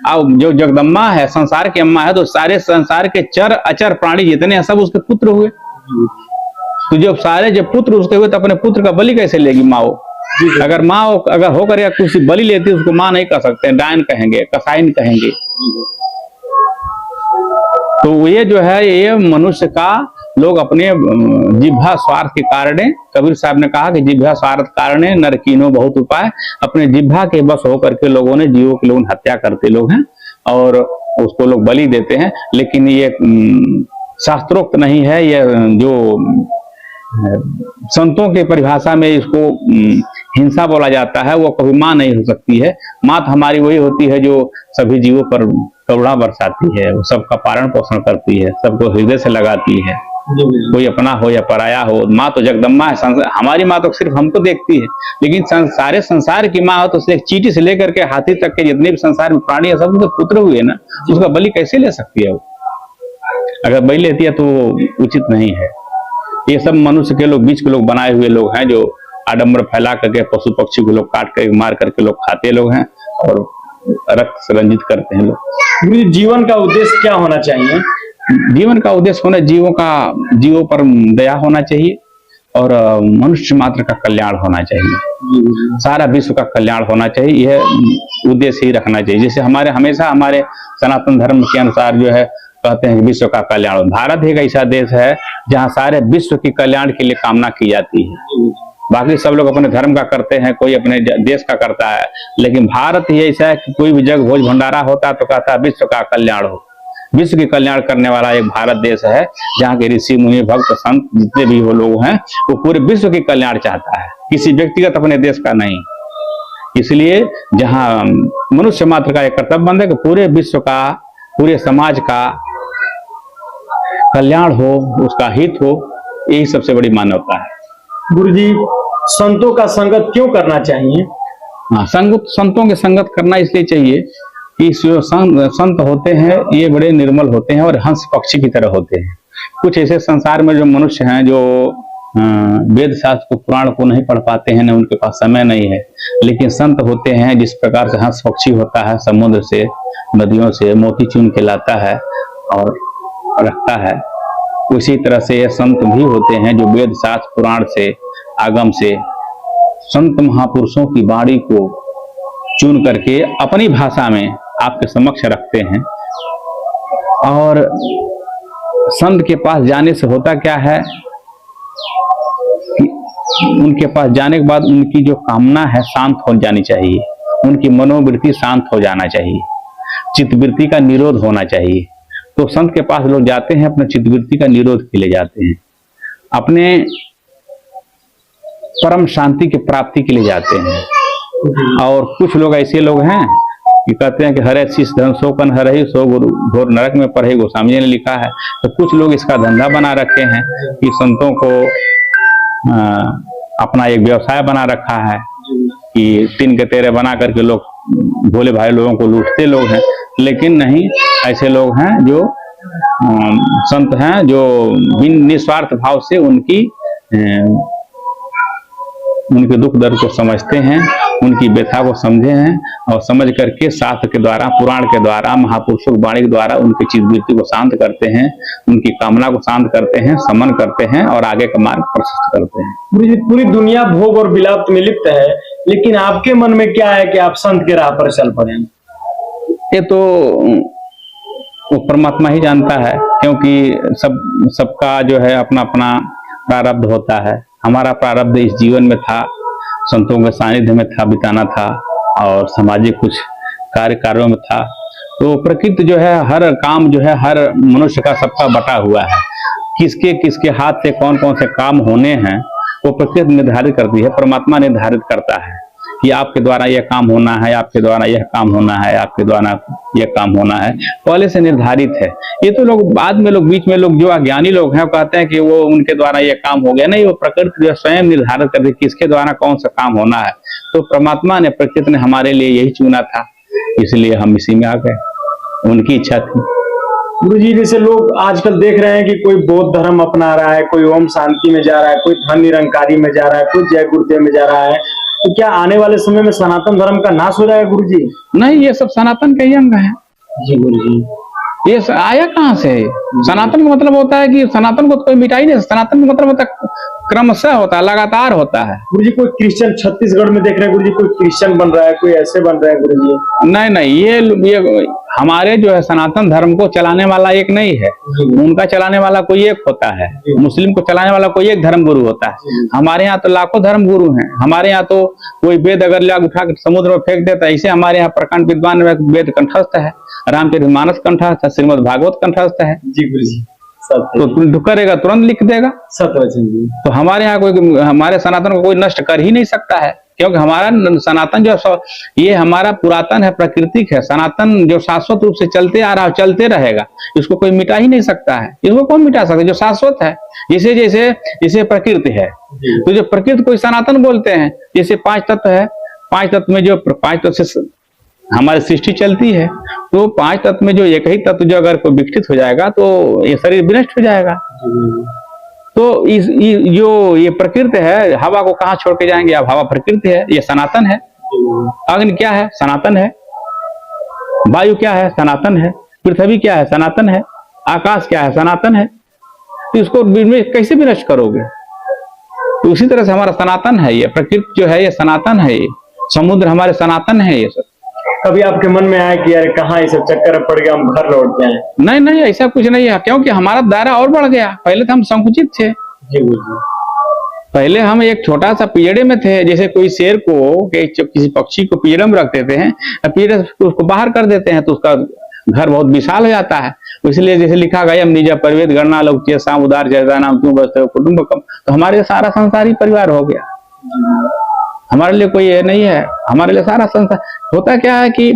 अब जो जगदम्बा है, संसार की अम्मा है, तो सारे संसार के चर अचर प्राणी जितने हैं सब उसके पुत्र हुए। तो जब सारे जब पुत्र उसके हुए तो अपने पुत्र का बलि कैसे लेगी माँ? अगर माँ अगर होकर या कुछ बलि लेती उसको माँ नहीं कह सकते, डायन कहेंगे, कसाइन कहेंगे। तो ये जो है ये मनुष्य का लोग अपने जिह्वा स्वार्थ के कारण, कबीर साहब ने कहा कि जिह्वा स्वार्थ कारण नरकीनो बहुत उपाय, अपने जिह्वा के बस होकर के लोगों ने जीवों की लोग हत्या करते लोग हैं और उसको लोग बलि देते हैं। लेकिन ये शास्त्रोक्त नहीं है, ये जो संतों की परिभाषा में इसको हिंसा बोला जाता है। वो कभी माँ नहीं हो सकती है। माँ तो हमारी वही होती है जो सभी जीवों पर करुणा बरसाती है, वो सबका पालन पोषण करती है, सबको हृदय से लगाती है, कोई अपना हो या पराया हो। माँ तो जगदम्बा है। हमारी माँ तो सिर्फ हमको देखती है, लेकिन सारे संसार की माँ हो तो उसने चींटी से लेकर के हाथी तक के जितने भी संसार में प्राणी है सब उसके पुत्र हुए ना, उसका बलि कैसे ले सकती है वो? अगर बलि लेती है तो उचित नहीं है। ये सब मनुष्य के लोग, बीच के लोग बनाए हुए लोग हैं जो आडंबर फैला करके पशु पक्षी को लोग काट कर मार करके लोग खाते लोग हैं और रक्त से रंजित करते हैं लोग। जीवन का उद्देश्य क्या होना चाहिए? जीवन का उद्देश्य होना जीवों पर दया होना चाहिए और मनुष्य मात्र का कल्याण होना चाहिए, सारा विश्व का कल्याण होना चाहिए। यह उद्देश्य ही रखना चाहिए। जैसे हमेशा हमारे सनातन धर्म के अनुसार जो है कहते हैं कि विश्व का कल्याण। भारत एक ऐसा देश है जहाँ सारे विश्व की कल्याण के लिए कामना की जाती है। बाकी सब लोग अपने धर्म का करते हैं, कोई अपने देश का करता है, लेकिन भारत ही ऐसा है कि कोई भी जगह भोज भंडारा होता है तो कहता है विश्व का कल्याण हो। विश्व की कल्याण करने वाला एक भारत देश है जहाँ के ऋषि मुनि भक्त संत जितने भी वो लोग हैं वो पूरे विश्व की कल्याण चाहता है, किसी व्यक्तिगत अपने देश का नहीं। इसलिए जहाँ मनुष्य मात्र का एक कर्तव्य बनता है कि पूरे विश्व का, पूरे समाज का कल्याण हो, उसका हित हो, यही सबसे बड़ी मानवता है। गुरुजी, संतों का संगत क्यों करना चाहिए? हाँ, संतों के संगत करना इसलिए चाहिए कि जो संत होते हैं ये बड़े निर्मल होते हैं और हंस पक्षी की तरह होते हैं। कुछ ऐसे संसार में जो मनुष्य हैं जो वेद शास्त्र को, पुराण को नहीं पढ़ पाते हैं, न उनके पास समय नहीं है, लेकिन संत होते हैं जिस प्रकार से हंस पक्षी होता है, समुद्र से नदियों से मोती चुन के लाता है और रखता है, उसी तरह से ये संत भी होते हैं जो वेद शास्त्र पुराण से, आगम से, संत महापुरुषों की वाणी को चुन करके अपनी भाषा में आपके समक्ष रखते हैं। और संत के पास जाने से होता क्या है कि उनके पास जाने के बाद उनकी जो कामना है शांत हो जानी चाहिए, उनकी मनोवृत्ति शांत हो जाना चाहिए, चित्तवृत्ति का निरोध होना चाहिए। तो संत के पास लोग जाते हैं अपने चित्तवृत्ति का निरोध के लिए जाते हैं, अपने परम शांति की प्राप्ति के लिए जाते हैं। और कुछ लोग ऐसे लोग हैं कि कहते हैं कि हरे शीश धन सो कन हरहि सो गुरु घोर नरक में पढ़े, गोस्वामी जी ने लिखा है। तो कुछ लोग इसका धंधा बना रखे हैं कि संतों को अपना एक व्यवसाय बना रखा है कि तीन के तेरे बना करके लोग भोले भाई लोगों को लूटते लोग हैं। लेकिन नहीं, ऐसे लोग हैं जो संत हैं जो निस्वार्थ भाव से उनके दुख दर्द को समझते हैं, उनकी व्यथा को समझे हैं और समझ करके शास्त्र के द्वारा, पुराण के द्वारा, महापुरुषों की वाणी के द्वारा उनकी चित्तवृत्ति को शांत करते हैं, उनकी कामना को शांत करते हैं, समन करते हैं और आगे का मार्ग प्रशस्त करते हैं। पूरी दुनिया भोग और विलाप में लिप्त है, लेकिन आपके मन में क्या है कि आप संत के राह पर चल पड़े? ये तो वो परमात्मा ही जानता है, क्योंकि सबका जो है अपना अपना प्रारब्ध होता है। हमारा प्रारब्ध इस जीवन में था, संतों के सानिध्य में था, बिताना था और सामाजिक कुछ कार्यों में था। तो प्रकृति जो है, हर काम जो है हर मनुष्य का सबका बटा हुआ है। किसके किसके हाथ से कौन कौन से काम होने हैं वो प्रकृति निर्धारित करती है, परमात्मा निर्धारित करता है कि आपके द्वारा यह काम होना है, आपके द्वारा यह काम होना है, आपके द्वारा यह काम होना है, पहले से निर्धारित है। ये तो लोग बाद में लोग, बीच में लोग जो अज्ञानी लोग हैं वो कहते हैं कि वो उनके द्वारा यह काम हो गया। नहीं, वो प्रकृति जो स्वयं निर्धारित करती है किसके द्वारा कौन सा काम होना है। तो परमात्मा ने, प्रकृति ने हमारे लिए यही चुना था, इसलिए हम इसी में आ गए, उनकी इच्छा थी। गुरुजी, जैसे लोग आजकल देख रहे हैं कि कोई बौद्ध धर्म अपना रहा है, कोई ओम शांति में जा रहा है, कोई धन निरंकारी में जा रहा है, कोई जय गुरुदेव में जा रहा है, तो क्या आने वाले समय में सनातन धर्म का नाश हो जाएगा गुरु जी? नहीं, ये सब सनातन के ही अंग है। जी गुरु जी। ये आया कहाँ से? सनातन का मतलब होता है कि सनातन को तो कोई मिटा ही नहीं। सनातन का मतलब होता है क्रमशः होता है, लगातार होता है। गुरु जी कोई क्रिश्चियन छत्तीसगढ़ में देख रहे हैं गुरु जी, कोई क्रिश्चियन बन रहा है, कोई ऐसे बन रहे हैं गुरु जी? नहीं नहीं, ये हमारे जो है सनातन धर्म को चलाने वाला एक नहीं है। उनका चलाने वाला कोई एक होता है। मुस्लिम को चलाने वाला कोई एक धर्म गुरु होता है। हमारे यहाँ तो लाखों धर्म गुरु हैं। हमारे यहाँ तो कोई वेद अगर लाग उठा के समुद्र में फेंक देता है, इसे हमारे यहाँ प्रकांड विद्वान में वेद कंठस्थ है, रामचरितमानस कंठस्थ है, श्रीमद् भागवत कंठस्थ है। जी गुरु जी। तो करेगा तुरंत लिख देगा। सत्यवचन जी। तो हमारे यहाँ कोई हमारे सनातन को कोई नष्ट कर ही नहीं सकता है, क्योंकि हमारा सनातन जो ये हमारा पुरातन है, प्राकृतिक है। सनातन जो शाश्वत रूप से चलते आ रहा है, चलते रहेगा। इसको कोई मिटा ही नहीं सकता है। इसको कौन मिटा सकता है? जो शाश्वत है, जैसे जैसे जैसे प्रकृति है, तो जो प्रकृति को सनातन बोलते हैं। जैसे 5 तत्व है, 5 तत्व में जो 5 तत्व से हमारी सृष्टि चलती है, तो 5 तत्व में जो एक ही तत्व जो अगर कोई विकसित हो जाएगा तो ये शरीर विनष्ट हो जाएगा। तो जो ये प्रकृति है, हवा को कहाँ छोड़ के जाएंगे? अब हवा प्रकृति है, ये सनातन है। अग्नि क्या है? सनातन है। वायु क्या है? सनातन है। पृथ्वी क्या है? सनातन है। आकाश क्या है? सनातन है। तो इसको कैसे विनष्ट करोगे? तो उसी तरह से हमारा सनातन है, ये प्रकृति जो है ये सनातन है, ये समुद्र हमारे सनातन है। ये सब कभी आपके मन में आया कि यार कहाँ ये सब चक्कर पड़ गया, हम घर लौट जाएं? नहीं नहीं, ऐसा कुछ नहीं है, क्योंकि हमारा दायरा और बढ़ गया। पहले तो हम संकुचित थे। जी गुरु। पहले हम एक छोटा सा पिंजड़े में थे। जैसे कोई शेर को किसी पक्षी को पिंजड़े में रख देते हैं, पिंजड़े से उसको बाहर कर देते हैं, तो उसका घर बहुत विशाल हो जाता है। इसलिए जैसे लिखा गया निज परिवेद गणना लौकिय साम उदार जयदा नाम क्यों बसते हो कुटुंबकम, तो हमारे सारा संसार ही परिवार हो गया। हमारे लिए कोई ये नहीं है। हमारे लिए सारा संसार होता क्या है कि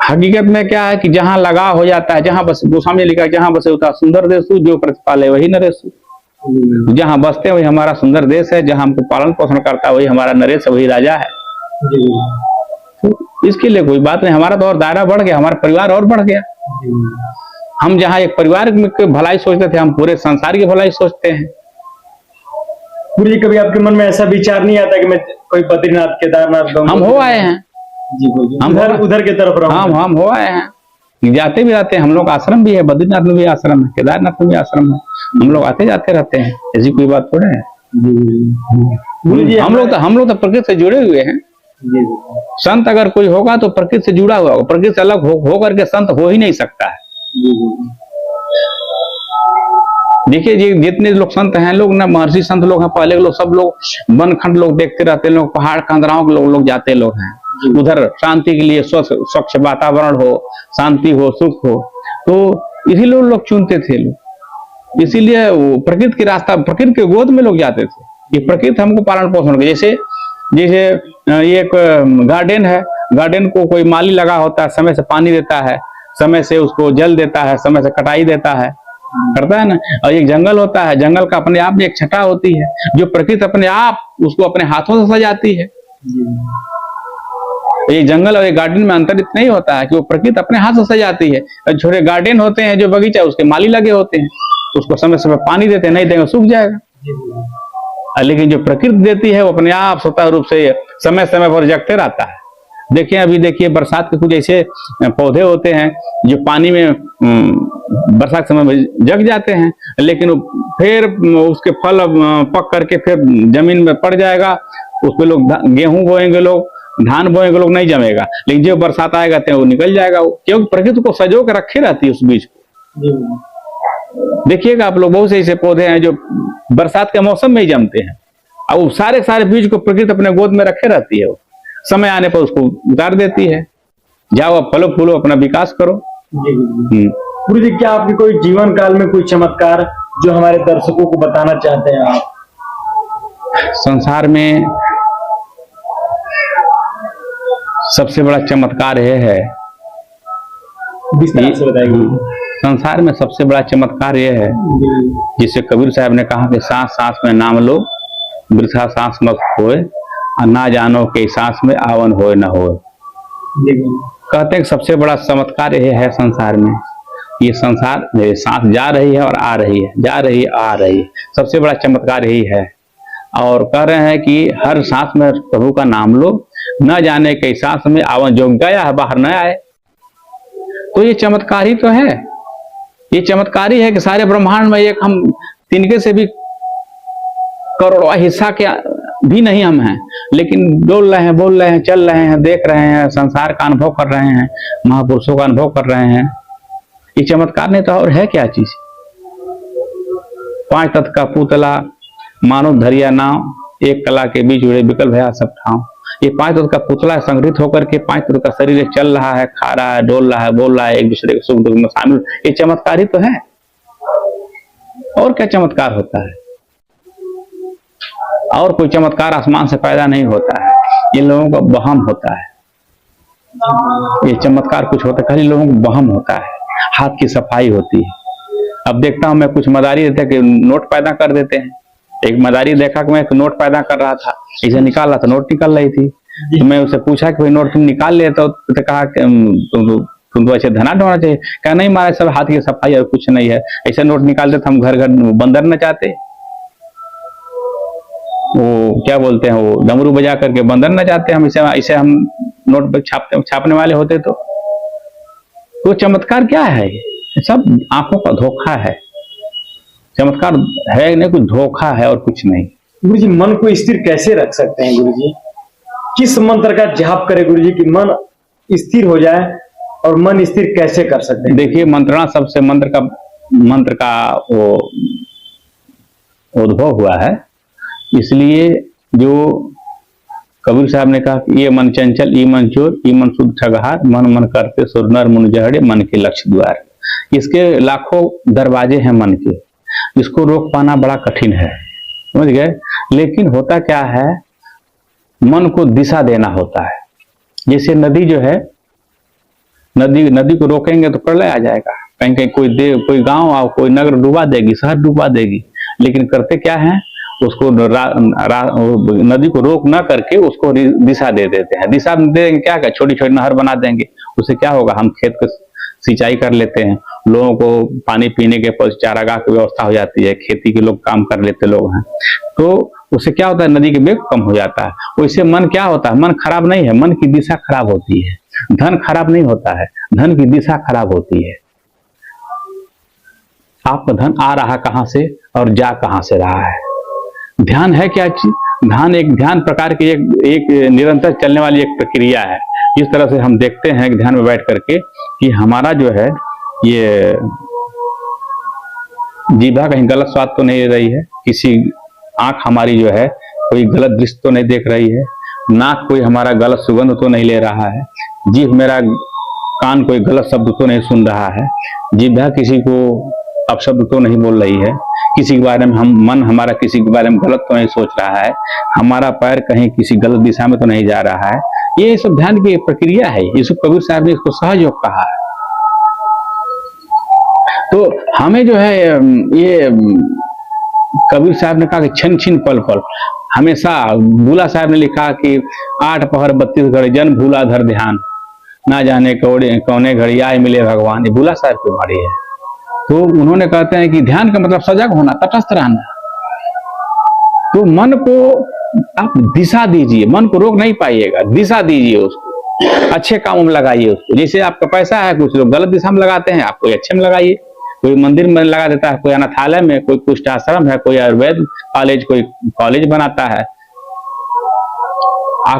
हकीकत में क्या है कि जहां लगा हो जाता है, जहां बस गोस्वामी लिखा जहां बसे होता सुंदर देशु जो प्रतिपाले वही नरेशु। जहां बसते हैं वही हमारा सुंदर देश है, जहां हमको पालन पोषण करता है वही हमारा नरेश, वही राजा है। तो इसके लिए कोई बात नहीं। हमारा तो और दायरा बढ़ गया, हमारा परिवार और बढ़ गया। हम जहाँ एक परिवार की भलाई सोचते थे, हम पूरे संसार की भलाई सोचते हैं। गुरु जी कभी आपके मन में ऐसा विचार नहीं आता कि मैं कोई बद्रीनाथ केदारनाथ हम हो आए हैं। जी हम उधर की तरफ रहूं? हम हो आए हैं, जाते भी रहते हैं। हम लोग आश्रम भी है, बद्रीनाथ में भी आश्रम है, केदारनाथ में भी आश्रम है। हम लोग आते जाते रहते हैं, ऐसी कोई बात थोड़े है। हम लोग तो प्रकृति से जुड़े हुए हैं। संत अगर कोई होगा तो प्रकृति से जुड़ा हुआ होगा। प्रकृति से अलग हो करके संत हो ही नहीं सकता है। देखिए जितने लोग संत हैं, लोग ना महर्षि संत लोग हैं, पहले लोग सब लोग बनखंड लोग देखते रहते हैं, लोग पहाड़ कंदराओं के लोग जाते लोग हैं उधर शांति के लिए, स्वच्छ वातावरण हो, शांति हो, सुख हो, तो इसीलिए लोग चुनते थे। लोग इसीलिए प्रकृति की रास्ता, प्रकृति के गोद में लोग जाते थे। ये प्रकृति हमको पालन पोषण के, जैसे ये एक गार्डन है, गार्डन को कोई माली लगा होता है, समय से पानी देता है, समय से उसको जल देता है, समय से कटाई देता है, करता है ना। और एक जंगल होता है, जंगल का अपने आप में एक छटा होती है, जो प्रकृति अपने आप उसको अपने हाथों से सजाती है। ये जंगल और एक गार्डन में अंतर इतना ही होता है कि वो प्रकृति अपने हाथ से सजाती है। और छोटे गार्डन होते हैं जो बगीचा, उसके माली लगे होते हैं, उसको समय समय पानी देते हैं, नहीं देंगे सूख जाएगा। लेकिन जो प्रकृति देती है वो अपने आप स्वतः रूप से समय समय पर जगते रहता है। देखिए अभी देखिए बरसात के कुछ ऐसे पौधे होते हैं जो पानी में बरसात समय में जग जाते हैं, लेकिन फिर उसके फल पक करके फिर जमीन में पड़ जाएगा। उस पे लोग गेहूं बोएंगे, लोग धान बोएंगे, लोग नहीं जमेगा। लेकिन जो बरसात आएगा तो वो निकल जाएगा, क्योंकि प्रकृति को सजो के रखे रहती है उस बीज को। देखिएगा आप लोग, बहुत से ऐसे पौधे हैं जो बरसात के मौसम में ही जमते हैं, और वो सारे बीज को प्रकृति अपने गोद में रखे रहती है। वो समय आने पर उसको उतार देती है, जाओ अब फलो फूलो, अपना विकास करो। गुरु जी क्या आपके कोई जीवन काल में कोई चमत्कार जो हमारे दर्शकों को बताना चाहते हैं आप? संसार में सबसे बड़ा चमत्कार यह है, विस्तार से बताइए। संसार में सबसे बड़ा चमत्कार यह है, जिसे कबीर साहब ने कहा कि सांस सांस में नाम लो, वृथा सांस मत होए, और ना जानो कि सांस में आवन होए न होए। कहते हैं कि सबसे बड़ा चमत्कार यह है संसार में, ये संसार सांस जा रही है और आ रही है, जा रही है आ रही है। सबसे बड़ा चमत्कार यही है। और कह रहे हैं कि हर सांस में प्रभु का नाम लो, न जाने कई सांस में आवन जो गया है बाहर न आए। तो ये चमत्कार ही तो है, ये चमत्कार ही है कि सारे ब्रह्मांड में एक हम तिनके से भी करोड़वा हिस्सा के भी नहीं हम हैं, लेकिन डोल रहे हैं, बोल रहे हैं, चल रहे हैं, देख रहे हैं, संसार का अनुभव कर रहे हैं, महापुरुषों का अनुभव कर रहे हैं। ये चमत्कार नहीं तो और है क्या चीज। 5 तत्व का पुतला मानव धरिया नाव, एक कला के बीच उड़े विकल भया सब ठाव। ये 5 तत्व का पुतला संग्रहित होकर के 5 तत्व का शरीर चल रहा है, खा रहा है, डोल रहा है, बोल रहा है, एक दूसरे के सुख दुख में शामिल। ये चमत्कार ही तो है, और क्या चमत्कार होता है। और कोई चमत्कार आसमान से पैदा नहीं होता है, इन लोगों का वहम होता है। ये चमत्कार कुछ होता है, खाली लोगों को वहम होता है, हाथ की सफाई होती है। अब देखता हूं मैं कुछ मदारी देते कि नोट पैदा कर देते हैं। एक मदारी देखा कि मैं एक नोट पैदा कर रहा था, इसे निकाल रहा था, नोट निकल रही थी। तो मैं उसे पूछा कि भाई नोट तुम निकाल लिए, तो कहा तुम तो ऐसे धनाढ़ होना चाहिए। कहा नहीं महाराज, सब हाथ की सफाई और कुछ नहीं है, ऐसे नोट निकाल देते हम घर घर बंदर न चाहते, वो क्या बोलते हैं, वो डमरू बजा करके बंदर न चाहते हम, इसे हम नोट पे छापने वाले होते। तो चमत्कार क्या है, ये सब आंखों का धोखा है। चमत्कार है नहीं, कुछ धोखा है और कुछ नहीं। गुरु जी, मन को स्थिर कैसे रख सकते हैं गुरु जी? किस मंत्र का जाप करें गुरु जी कि मन स्थिर हो जाए, और मन स्थिर कैसे कर सकते हैं? देखिए, मंत्रणा सबसे मंत्र का वो उद्भव हुआ है, इसलिए जो कबीर साहब ने कहा कि ये मन चंचल, ई मन चोर, ई मन शुद्ध ठगहार, मन मन करते सुर नर मुन जहड़े, मन के लक्ष्य द्वार। इसके लाखों दरवाजे हैं मन के, इसको रोक पाना बड़ा कठिन है, समझ गए। लेकिन होता क्या है, मन को दिशा देना होता है। जैसे नदी जो है, नदी को रोकेंगे तो प्रलय आ जाएगा, कहीं कहीं कोई गांव और कोई नगर डुबा देगी, शहर डुबा देगी। लेकिन करते क्या है, उसको नदी को रोक ना करके उसको दिशा दे देते हैं। दिशा देंगे क्या, छोटी छोटी नहर बना देंगे, उससे क्या होगा, हम खेत को सिंचाई कर लेते हैं, लोगों को पानी पीने के चारागाह की व्यवस्था हो जाती है, खेती के लोग काम कर लेते लोग हैं, तो उससे क्या होता है, नदी के वेग कम हो जाता है। उससे मन क्या होता है, मन खराब नहीं है, मन की दिशा खराब होती है। धन खराब नहीं होता है, धन की दिशा खराब होती है। आपका धन आ रहा कहां से और जा कहां से रहा है। ध्यान है क्या चीज, ध्यान प्रकार की एक निरंतर चलने वाली एक प्रक्रिया है। जिस तरह से हम देखते हैं कि ध्यान में बैठ करके कि हमारा जो है ये जीभा कहीं गलत स्वाद तो नहीं ले रही है, किसी आंख हमारी जो है कोई गलत दृश्य तो नहीं देख रही है, नाक कोई हमारा गलत सुगंध तो नहीं ले रहा है, जीभ मेरा कान कोई गलत शब्द तो नहीं सुन रहा है, जीभा किसी को अपशब्द तो नहीं बोल रही है, किसी के बारे में मन हमारा किसी के बारे में गलत तो नहीं सोच रहा है, हमारा पैर कहीं किसी गलत दिशा में तो नहीं जा रहा है। ये सब ध्यान की प्रक्रिया है। यीशु कबीर साहब ने इसको सहयोग कहा है। तो हमें जो है ये कबीर साहब ने कहा कि छन छिन पल पल, हमेशा भूला साहब ने लिखा कि 8 पहर 32 घड़ी जन भूला धर ध्यान, ना जाने कौने घड़ी आए मिले भगवान। ये भूला साहब की वाणी है। तो उन्होंने कहते हैं कि ध्यान का मतलब सजग होना, तटस्थ रहना। तो मन को आप दिशा दीजिए, मन को रोक नहीं पाइएगा, दिशा दीजिए उसको, अच्छे कामों में लगाइए उसको। जैसे आपका पैसा है, कुछ लोग गलत दिशा में लगाते हैं, आप कोई अच्छे में लगाइए। कोई मंदिर में लगा देता है, कोई अनाथालय में, कोई कुष्ठ आश्रम है, कोई आयुर्वेद कॉलेज, कोई कॉलेज बनाता है।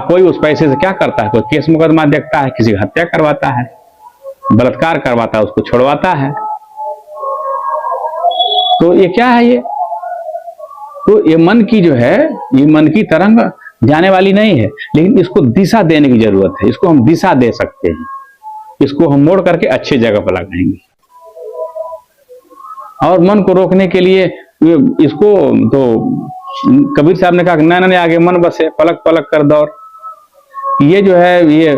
कोई उस पैसे से क्या करता है, कोई केस मुकदमा देखता है, किसी की हत्या करवाता है, बलात्कार करवाता है, उसको छोड़वाता है। तो ये क्या है, ये तो ये मन की जो है, ये मन की तरंग जाने वाली नहीं है, लेकिन इसको दिशा देने की जरूरत है। इसको हम दिशा दे सकते हैं, इसको हम मोड़ करके अच्छी जगह पर लगाएंगे। और मन को रोकने के लिए इसको तो कबीर साहब ने कहा कि नैन आगे मन बसे, पलक पलक कर दौड़। ये जो है ये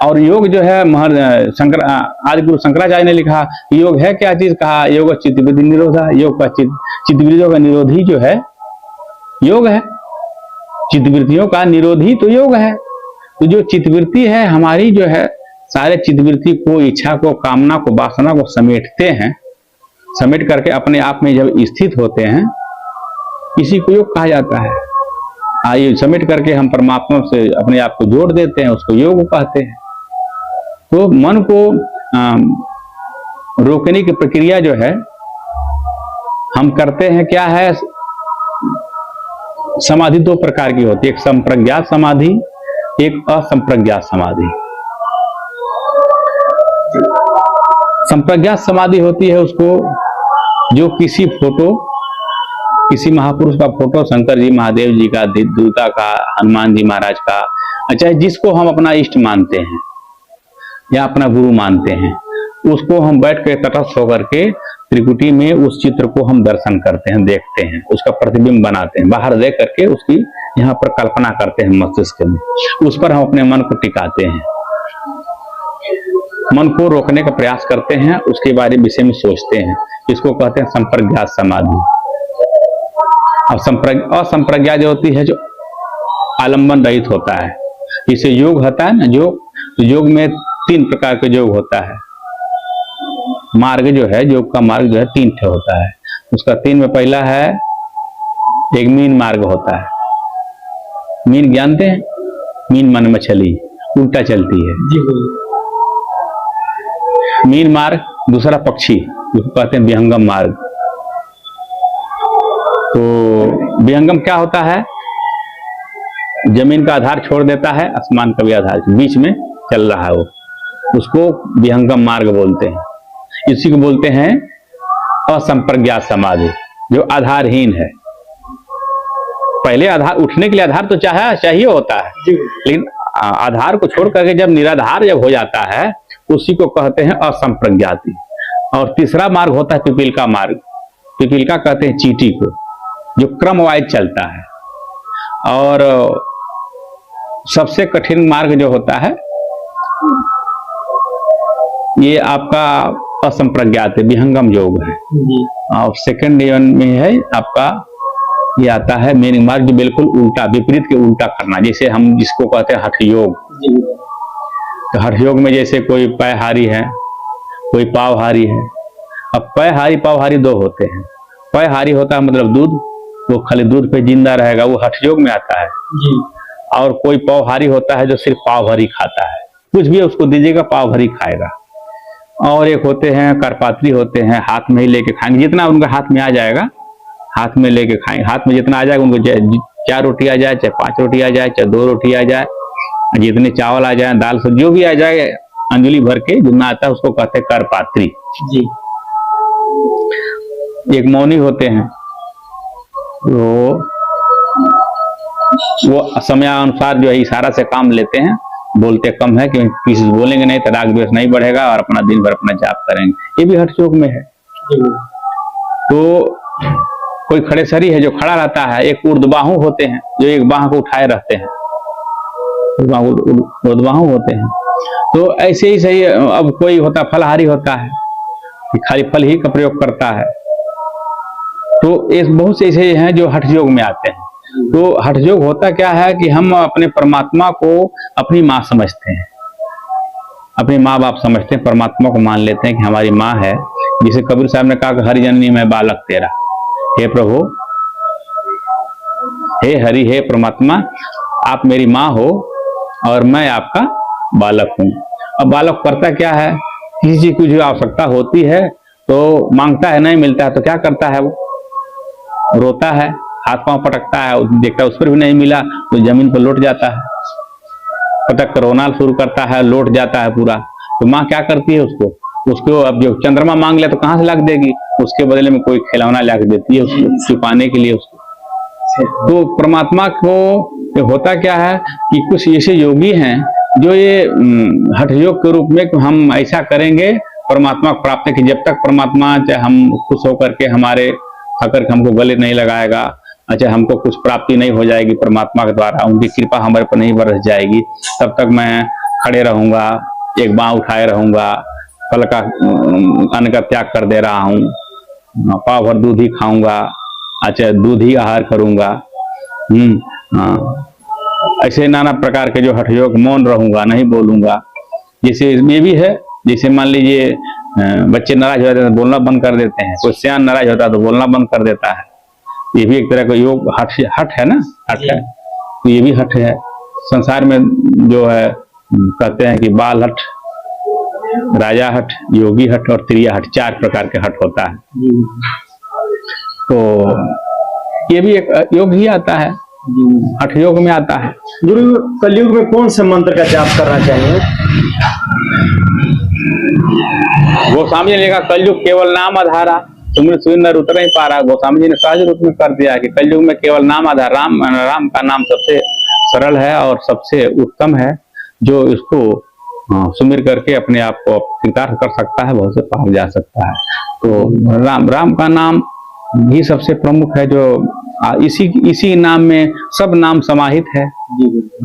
और योग जो है आदि गुरु शंकराचार्य ने लिखा, योग है क्या चीज, कहा योग चित्तवृत्ति निरोधा। योग का चित्तवृत्तियों का निरोधी जो है योग है, चित्तवृत्तियों का निरोधी तो योग है। तो जो चित्तवृत्ति है हमारी जो है, सारे चित्तवृत्ति को, इच्छा को, कामना को, वासना को समेटते हैं। समेट करके अपने आप में जब स्थित होते हैं, इसी को योग कहा जाता है। ये समेट करके हम परमात्मा से अपने आप को जोड़ देते हैं, उसको योग कहते हैं। तो मन को रोकने की प्रक्रिया जो है हम करते हैं, क्या है, समाधि दो प्रकार की होती है, एक संप्रज्ञात समाधि, एक असंप्रज्ञात समाधि। संप्रज्ञात समाधि होती है उसको जो किसी फोटो, किसी महापुरुष का फोटो, शंकर जी, महादेव जी का, दुर्गा का, हनुमान जी महाराज का, अच्छा, जिसको हम अपना इष्ट मानते हैं या अपना गुरु मानते हैं, उसको हम बैठ के तटस्थ होकर के त्रिकुटी में उस चित्र को हम दर्शन करते हैं, देखते हैं, उसका प्रतिबिंब बनाते हैं, बाहर देख करके उसकी यहाँ पर कल्पना करते हैं मस्तिष्क में, उस पर हम अपने मन को टिकाते हैं, मन को रोकने का प्रयास करते हैं, उसके बारे में विषय में सोचते हैं। इसको कहते हैं संप्रज्ञात समाधि। अब असंप्रज्ञात जो होती है, जो आलंबन रहित होता है, इसे योग होता है ना, योग में 3 प्रकार के योग होता है। मार्ग जो है, योग का मार्ग जो है 3 ठे होता है। उसका 3 में पहला है, एक मीन मार्ग होता है। मीन जानते हैं? मीन मन मछली उल्टा चलती है जी। मीन मार्ग। दूसरा पक्षी, जिसको कहते हैं विहंगम मार्ग। तो विहंगम क्या होता है? जमीन का आधार छोड़ देता है, आसमान का भी आधार बीच में चल रहा है, वो, उसको विहंगम मार्ग बोलते हैं। इसी को बोलते हैं असंप्रज्ञात समाधि, जो आधारहीन है। पहले आधार, उठने के लिए आधार तो चाहिए होता है, लेकिन आधार को छोड़ करके जब निराधार जब हो जाता है, उसी को कहते हैं असंप्रज्ञाति। और तीसरा मार्ग होता है पिपीलिका मार्ग। पिपीलिका कहते हैं चींटी को, जो क्रमवाइज चलता है। और सबसे कठिन मार्ग जो होता है, ये आपका असंप्रज्ञात है, विहंगम योग है। और सेकंड में है आपका, ये आता है मेन मार्ग, जो बिल्कुल उल्टा, विपरीत के उल्टा करना, जैसे हम जिसको कहते हैं हठ योग। तो हठ योग में जैसे कोई पैहारी है, कोई पावहारी है। अब पैहारी पावहारी 2 होते हैं। पैहारी होता है मतलब दूध, वो खाली दूध पे जिंदा रहेगा, वो हठ योग में आता है जी। और कोई पावहारी होता है जो सिर्फ पाव भरी खाता है, कुछ भी उसको दीजिएगा पाव भरी खाएगा। और एक होते हैं करपात्री होते हैं, हाथ में ही लेके खाएंगे, जितना उनका हाथ में आ जाएगा हाथ में लेके खाएंगे। हाथ में जितना आ जाएगा, उनको 4 रोटी आ जाए, चाहे 5 रोटी आ जाए, चाहे 2 रोटी आ जाए, जितने चावल आ जाए, दाल सब्जी जो भी आ जाए, अंजलि भर के जितना आता है उसको कहते हैं करपात्री जी। एक मौनी होते हैं, वो समयानुसार जो है इशारा से काम लेते हैं, बोलते कम है कि किसी से बोलेंगे नहीं तो राग द्वेष नहीं बढ़ेगा, और अपना दिन भर अपना जाप करेंगे। ये भी हठ योग में है। तो कोई खड़ेसरी है जो खड़ा रहता है, एक ऊर्ध्वबाहु होते हैं जो एक बाह को उठाए रहते हैं, ऊर्ध्वबाहु होते हैं। तो ऐसे ही सही। अब कोई होता फलहारी होता है कि खाली फल ही का प्रयोग करता है। तो एक बहुत से ऐसे हैं जो हठ योग में आते हैं। तो हठ योग होता क्या है कि हम अपने परमात्मा को अपनी माँ समझते हैं, अपने माँ बाप समझते हैं, परमात्मा को मान लेते हैं कि हमारी माँ है। जिसे कबीर साहब ने कहा कि हरि जननी मैं बालक तेरा, हे प्रभु, हे हरि, हे परमात्मा, आप मेरी माँ हो और मैं आपका बालक हूं। अब बालक करता क्या है? किसी चीज की जो आवश्यकता होती है तो मांगता है, नहीं मिलता है तो क्या करता है? वो रोता है, हाथ पांव पटकता है, देखता है उस पर भी नहीं मिला तो जमीन पर लौट जाता है, पटक कर रोना शुरू करता है, लौट जाता है पूरा। तो माँ क्या करती है? उसको अब जो चंद्रमा मांग ले तो कहां से ला देगी? उसके बदले में कोई खिलौना ला देती है उसको छुपाने के लिए उसको। तो परमात्मा को होता क्या है कि कुछ ऐसे योगी हैं जो ये हठ योग के रूप में हम ऐसा करेंगे परमात्मा को प्राप्त, कि जब तक परमात्मा चाहे हम खुश होकर के हमारे आकर के हमको गले नहीं लगाएगा, अच्छा हमको कुछ प्राप्ति नहीं हो जाएगी परमात्मा के द्वारा, उनकी कृपा हमारे पर नहीं बरस जाएगी, तब तक मैं खड़े रहूंगा, एक बाँह उठाए रहूंगा, फल का अन्न का त्याग कर दे रहा हूँ, पाव भर दूध ही खाऊंगा, अच्छा दूध ही आहार करूंगा। ऐसे नाना प्रकार के जो हठ योग, मौन रहूंगा, नहीं बोलूंगा। जैसे ये भी है, जैसे मान लीजिए बच्चे नाराज हो जाते हैं तो बोलना बंद कर देते हैं, कोई सियान नाराज होता है तो बोलना बंद कर देता है। ये भी एक तरह का योग हठ है ना, हठ है, तो ये भी हठ है। संसार में जो है कहते हैं कि बाल हठ, राजा हठ, योगी हठ और त्रिया हठ, 4 प्रकार के हठ होता है। तो ये भी एक योग ही आता है, हठ योग में आता है। गुरु, कलयुग में कौन से मंत्र का जाप करना चाहिए? गोस्वामी जी ने कहा कलयुग केवल नाम आधारा, सुमिर सुमिर नर उतर नहीं पा रहा। गोस्वामी जी ने सहज रूप में कर दिया कि कलयुग में केवल नाम आधार, राम का नाम सबसे सरल है और सबसे उत्तम है, जो इसको सुमिर करके अपने आप को कृतार्थ कर सकता है, बहुत से पार जा सकता है। तो राम का नाम ही सबसे प्रमुख है, जो इसी नाम में सब नाम समाहित है।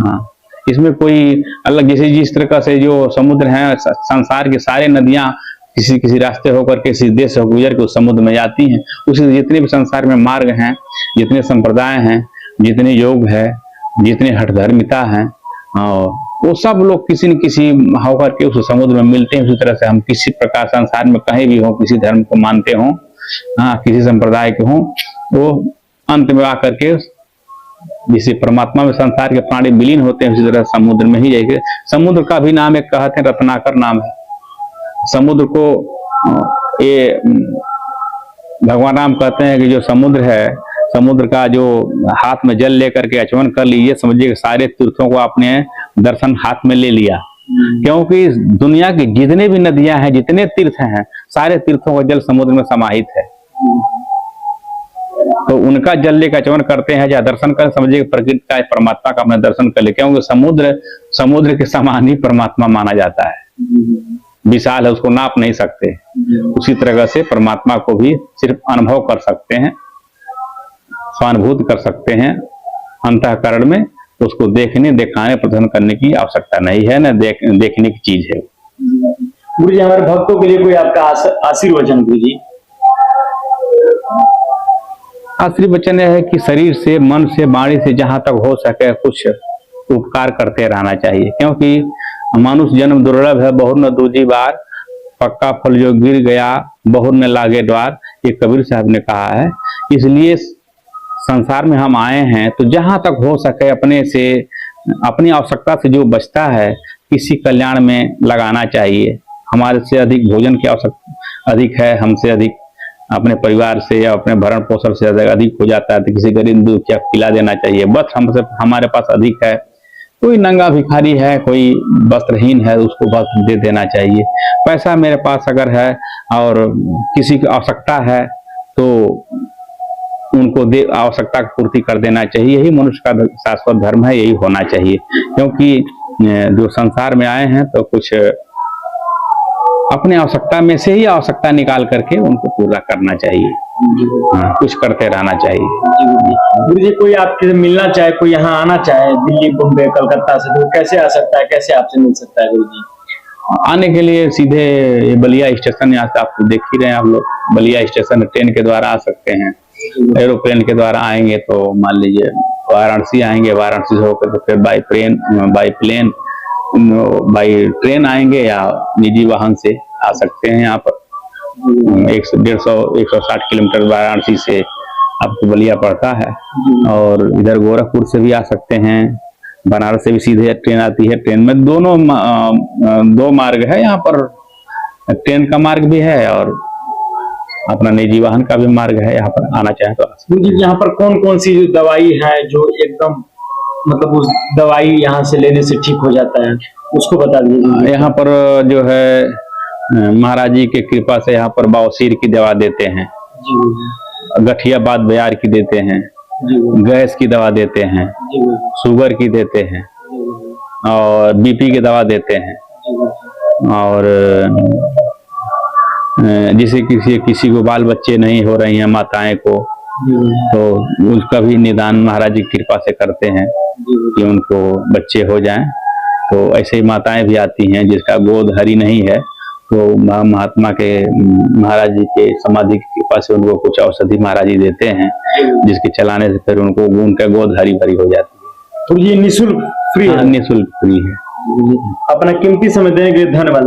हाँ, इसमें कोई अलग, जैसे जिस तरह से जो समुद्र है, संसार की सारे नदियां किसी रास्ते होकर के सीधे से गुजर के उस समुद्र में जाती हैं, उसी जितने भी संसार में मार्ग हैं, जितने संप्रदाय हैं, जितने योग है, जितने हठधर्मिता हैं, और वो सब लोग किसी न किसी होकर के उस समुद्र में मिलते हैं। उसी तरह से हम किसी प्रकार संसार में कहीं भी हो, किसी धर्म को मानते हो, हाँ, किसी संप्रदाय के हो, वो अंत में आकर के जिसे परमात्मा में संसार के प्राणी विलीन होते हैं, उसी तरह समुद्र में ही जाएंगे। समुद्र का भी नाम एक कहते हैं रत्नाकर नाम है। समुद्र को ये भगवान राम कहते हैं कि जो समुद्र है, समुद्र का जो हाथ में जल लेकर के आचमन कर लीजिए, समझिए कि सारे तीर्थों को आपने दर्शन हाथ में ले लिया। क्योंकि दुनिया की जितने भी नदियां हैं, जितने तीर्थ हैं, सारे तीर्थों का जल समुद्र में समाहित है। तो उनका जल लेकर आचमन करते हैं या दर्शन कर, समझिए प्रकृति का परमात्मा का अपने दर्शन कर ले। क्योंकि समुद्र के समान ही परमात्मा माना जाता है, विशाल है, उसको नाप नहीं सकते। उसी तरह से परमात्मा को भी सिर्फ अनुभव कर सकते हैं, स्वानुभूत कर सकते हैं अंतःकरण में। उसको देखने, दिखाने, प्रदर्शन करने की आवश्यकता नहीं है, न देखने की चीज है। गुरु जी, हमारे भक्तों के लिए कोई आपका आशीर्वचन? गुरु जी, आशीर्वचन है कि शरीर से, मन से, वाणी से जहां तक हो सके कुछ उपकार करते रहना चाहिए। क्योंकि मनुष्य जन्म दुर्लभ है, बहुत न दूजी बार, पक्का फल जो गिर गया बहुत न लागे द्वार, ये कबीर साहब ने कहा है। इसलिए संसार में हम आए हैं तो जहां तक हो सके अपने से, अपनी आवश्यकता से जो बचता है, किसी कल्याण में लगाना चाहिए। हमारे से अधिक भोजन की आवश्यकता अधिक है, हमसे अधिक अपने परिवार से या अपने भरण पोषण से अधिक हो जाता है, तो किसी गरीब दुखिया खिला देना चाहिए। बस हमसे, हमारे पास अधिक है, कोई नंगा भिखारी है, कोई वस्त्रहीन है, उसको बस दे देना चाहिए। पैसा मेरे पास अगर है और किसी की आवश्यकता है तो उनको आवश्यकता की पूर्ति कर देना चाहिए। यही मनुष्य का शाश्वत धर्म है, यही होना चाहिए। क्योंकि जो संसार में आए हैं तो कुछ अपने आवश्यकता में से ही आवश्यकता निकाल करके उनको पूरा करना चाहिए। हाँ, कुछ करते रहना चाहिए। गुरु जी, कोई आपसे मिलना चाहे, कोई यहाँ आना चाहे दिल्ली, बॉम्बे, कलकत्ता से, तो कैसे आ सकता है, कैसे आपसे मिल सकता है? गुरु जी, आने के लिए सीधे ये बलिया स्टेशन, यहाँ से आपको देख ही रहे हैं आप लोग, बलिया स्टेशन ट्रेन के द्वारा आ सकते हैं। एरोप्लेन के द्वारा आएंगे तो मान लीजिए वाराणसी आएंगे, वाराणसी से होकर तो फिर बाई ट्रेन आएंगे, या निजी वाहन से आ सकते हैं। यहाँ पर 160 किलोमीटर वाराणसी से आपको बलिया पड़ता है। और इधर गोरखपुर से भी आ सकते हैं, बनारस से भी सीधे ट्रेन आती है। ट्रेन में दो मार्ग है, यहाँ पर ट्रेन का मार्ग भी है और अपना निजी वाहन का भी मार्ग है। यहाँ पर आना चाहे तो। यहाँ पर कौन कौन सी दवाई है जो एकदम, मतलब उस दवाई यहाँ से लेने से ठीक हो जाता है, उसको बता दीजिए। यहाँ पर जो है महाराज जी की कृपा से यहाँ पर बवासीर की दवा देते हैं, गठिया बात बयार की देते हैं, गैस की दवा देते हैं, शुगर की देते हैं, और बीपी की दवा देते हैं। और जिसे किसी को बाल बच्चे नहीं हो रही हैं, माताएं को, तो उसका भी निदान महाराज जी की कृपा से करते हैं कि उनको बच्चे हो जाएं। तो ऐसे ही माताएं भी आती हैं जिसका गोद हरी नहीं है, तो महात्मा के, महाराज जी के समाधि की कृपा से उनको कुछ औषधि महाराज जी देते हैं, जिसके चलाने से फिर उनको उनका गोद हरी भरी हो जाती है। तो ये निःशुल्क फ्री है? निःशुल्क फ्री है। अपना कीमती समय देने के लिए धन्यवाद।